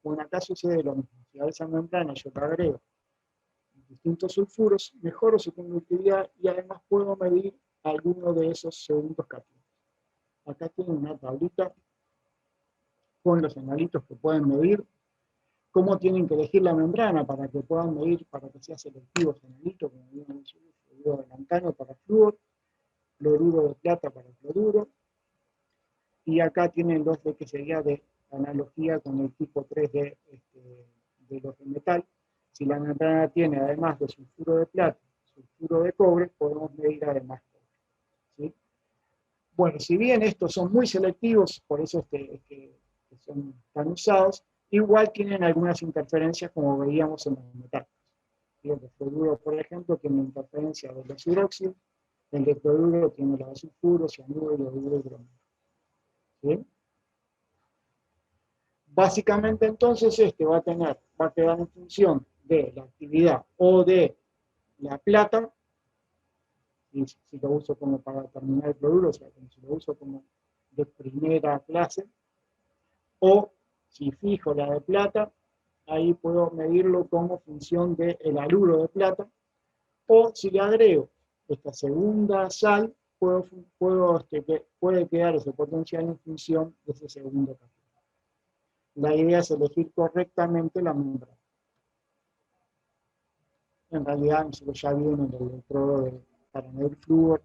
Bueno, acá sucede lo mismo. Si a esa membrana yo le agrego distintos sulfuros, mejoro su conductividad y además puedo medir alguno de esos segundos cationes. Acá tienen una tablita con los animalitos que pueden medir, cómo tienen que elegir la membrana para que puedan medir, para que sea selectivo ese analito, como vimos, fluoruro de lantano para flúor, fluoruro de plata para fluoruro, y acá tienen los de que sería de analogía con el tipo 3 de los de metal. Si la membrana tiene además de sulfuro de plata, sulfuro de cobre, podemos medir además cobre. ¿Sí? Bueno, si bien estos son muy selectivos, por eso es que son tan usados, igual tienen algunas interferencias como veíamos en los metales. El de fluoruro, por ejemplo, tiene interferencia de los hidróxidos, el de cloruro tiene la de sulfuro, cianuro, yoduro y bromuro. ¿Sí? Básicamente entonces va a quedar en función de la actividad o de la plata, y si lo uso como para determinar el cloruro, o sea, como si lo uso como de primera clase, o si fijo la de plata, ahí puedo medirlo como función del haluro de plata, o si le agrego esta segunda sal, puede quedar ese potencial en función de ese segundo catión. La idea es elegir correctamente la membrana. En realidad nosotros ya viene el electrodo para medir flúor,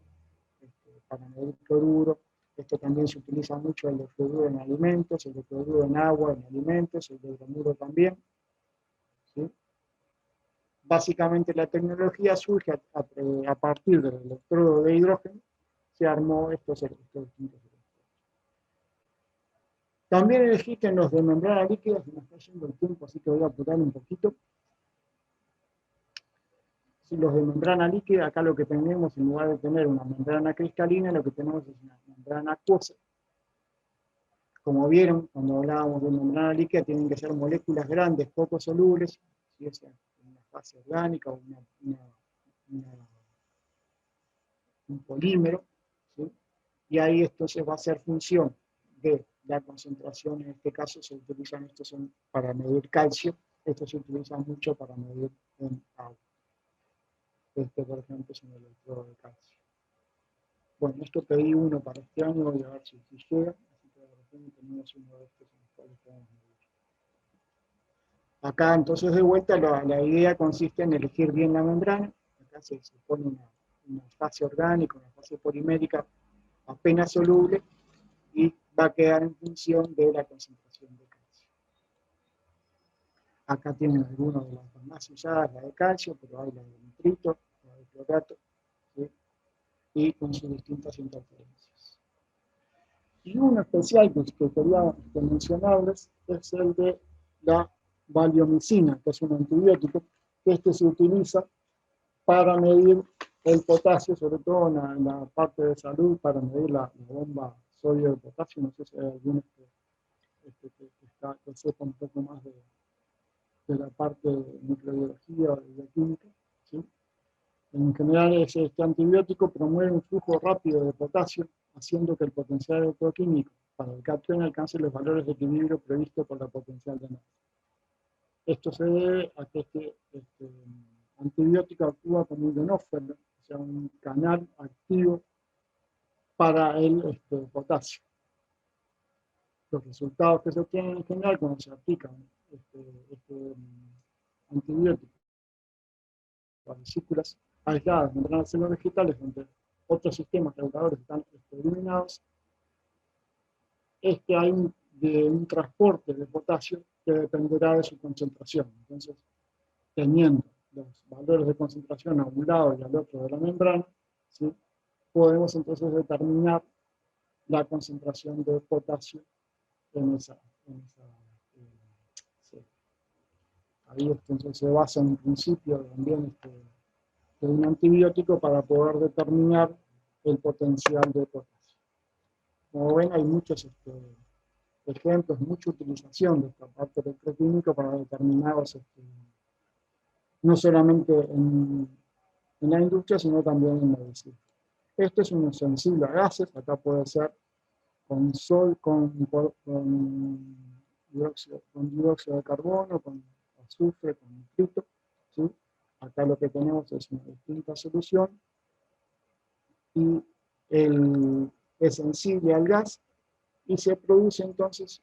para medir cloruro. Esto también se utiliza mucho el de fluoruro en alimentos, el de cloruro en agua, en alimentos, el de bromuro también. ¿Sí? Básicamente la tecnología surge a partir del electrodo de hidrógeno, se armó estos distintos electrodos. También existen los de membrana líquida, se me está yendo el tiempo, así que voy a apurar un poquito. Si los de membrana líquida, acá lo que tenemos, en lugar de tener una membrana cristalina, lo que tenemos es una membrana acuosa. Como vieron, cuando hablábamos de membrana líquida, tienen que ser moléculas grandes, poco solubles, si es una fase orgánica o un polímero, ¿sí? Y ahí entonces va a ser función de la concentración. En este caso se utilizan, estos son para medir calcio, estos se utilizan mucho para medir en agua. Por ejemplo, es un electrodo de calcio. Bueno, esto pedí uno para este año, voy a ver si llega, así que de repente tenemos uno de estos en los cuales podemos medir. Acá entonces de vuelta la idea consiste en elegir bien la membrana. Acá se pone una fase orgánica, una fase polimérica apenas soluble y va a quedar en función de la concentración de calcio. Acá tienen algunas de las más usadas, la de calcio, pero hay la de nitrito, la de clorato, ¿sí? Y con sus distintas interferencias. Y uno especial que quería mencionarles es el de la valiomicina, que es un antibiótico, que se utiliza para medir el potasio, sobre todo en la parte de salud, para medir la bomba sodio de potasio. No sé si hay alguno que sepa un poco más de la parte de microbiología o de bioquímica, ¿sí? En general, este antibiótico promueve un flujo rápido de potasio, haciendo que el potencial electroquímico para el catión alcance los valores de equilibrio previstos por la potencial de análisis. Esto se debe a que este antibiótico actúa como un ionófero, o sea, un canal activo para el potasio. Los resultados que se obtienen en general cuando se aplican antibióticos a vesículas aisladas de membranas celular vegetales, donde otros sistemas reguladores están eliminados, hay un transporte de potasio que dependerá de su concentración. Entonces, teniendo los valores de concentración a un lado y al otro de la membrana, ¿sí? Podemos entonces determinar la concentración de potasio en esa sí. Ahí entonces se basa en un principio también de un antibiótico para poder determinar el potencial de potasio. Como ven, hay muchos ejemplos, mucha utilización de esta parte electroquímica para determinados, no solamente en la industria, sino también en medicina. Esto es un sensible a gases, acá puede ser con dióxido de carbono, con azufre, con nitrito, ¿sí? Acá lo que tenemos es una distinta solución y es sensible al gas y se produce entonces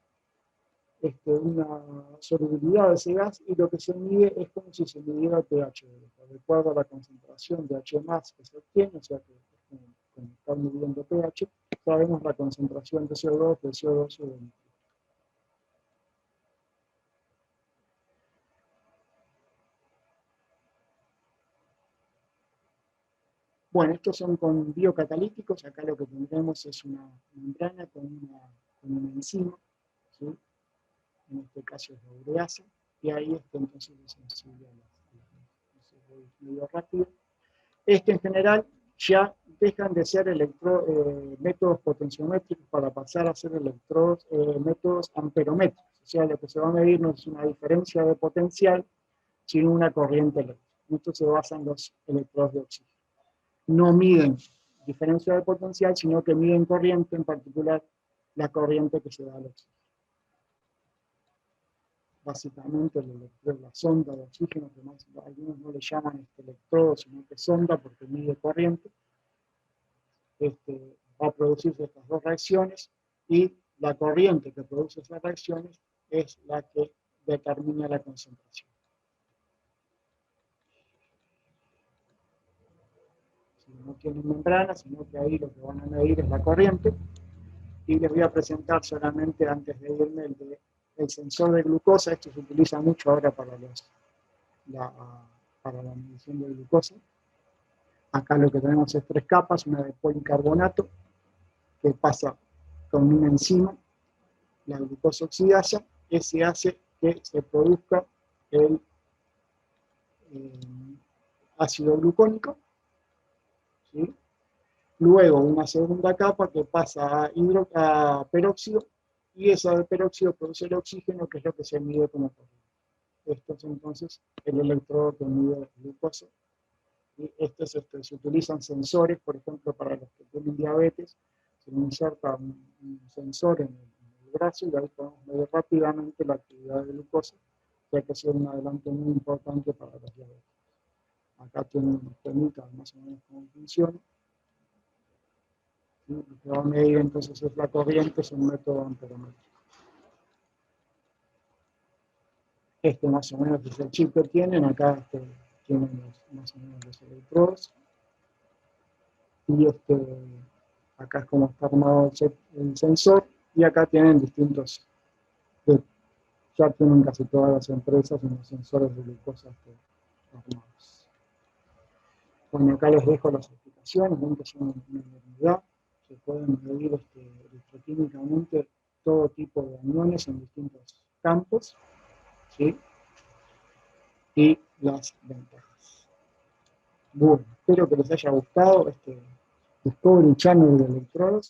una solubilidad de ese gas y lo que se mide es como si se midiera el pH. De acuerdo a la concentración de H+ que se obtiene, o sea que es como estar midiendo pH, sabemos la concentración de CO2, de CO2 y de nitrito. Bueno, estos son con biocatalíticos. Acá lo que tendremos es una membrana con una enzima, ¿sí? En este caso es la ureasa, y ahí entonces es sensible a las voy medio rápido. En general ya dejan de ser métodos potenciométricos para pasar a ser métodos amperométricos. O sea, lo que se va a medir no es una diferencia de potencial, sino una corriente eléctrica. Esto se basa en los electrodos de oxígeno. No miden diferencia de potencial, sino que miden corriente, en particular la corriente que se da al oxígeno. Básicamente el electrodo, la sonda de oxígeno, que más, algunos no le llaman electrodo, sino que sonda porque mide corriente, va a producirse estas dos reacciones y la corriente que produce esas reacciones es la que determina la concentración. Si no tienen membrana, sino que ahí lo que van a medir es la corriente, y les voy a presentar solamente antes de irme el sensor de glucosa. Esto se utiliza mucho ahora para la medición de glucosa. Acá lo que tenemos es 3 capas, una de policarbonato, que pasa con una enzima, la glucosa oxidasa, ese hace que se produzca el ácido glucónico, ¿sí? Luego una segunda capa que pasa a peróxido, y esa de peróxido produce el oxígeno, que es lo que se mide como corriente. Esto es entonces el electrodo que mide la glucosa. Y se utilizan sensores, por ejemplo, para los que tienen diabetes, se inserta un sensor en el brazo y ahí podemos medir rápidamente la actividad de glucosa, ya que es un adelanto muy importante para los diabetes. Acá tienen un esquemita más o menos cómo funciona. Lo que va a medir entonces es la corriente, es un método amperométrico. Este más o menos es el chip que tienen, acá tienen más o menos los electrodos. Y acá es como está armado el sensor, y acá tienen distintos, ya tienen casi todas las empresas unos sensores de glucosa armados. Bueno, acá les dejo las aplicaciones, ven que son una enormidad. Se pueden medir electroquímicamente todo tipo de aniones en distintos campos, ¿sí? Y las ventajas. Bueno, espero que les haya gustado este Discovery Channel de electrodos.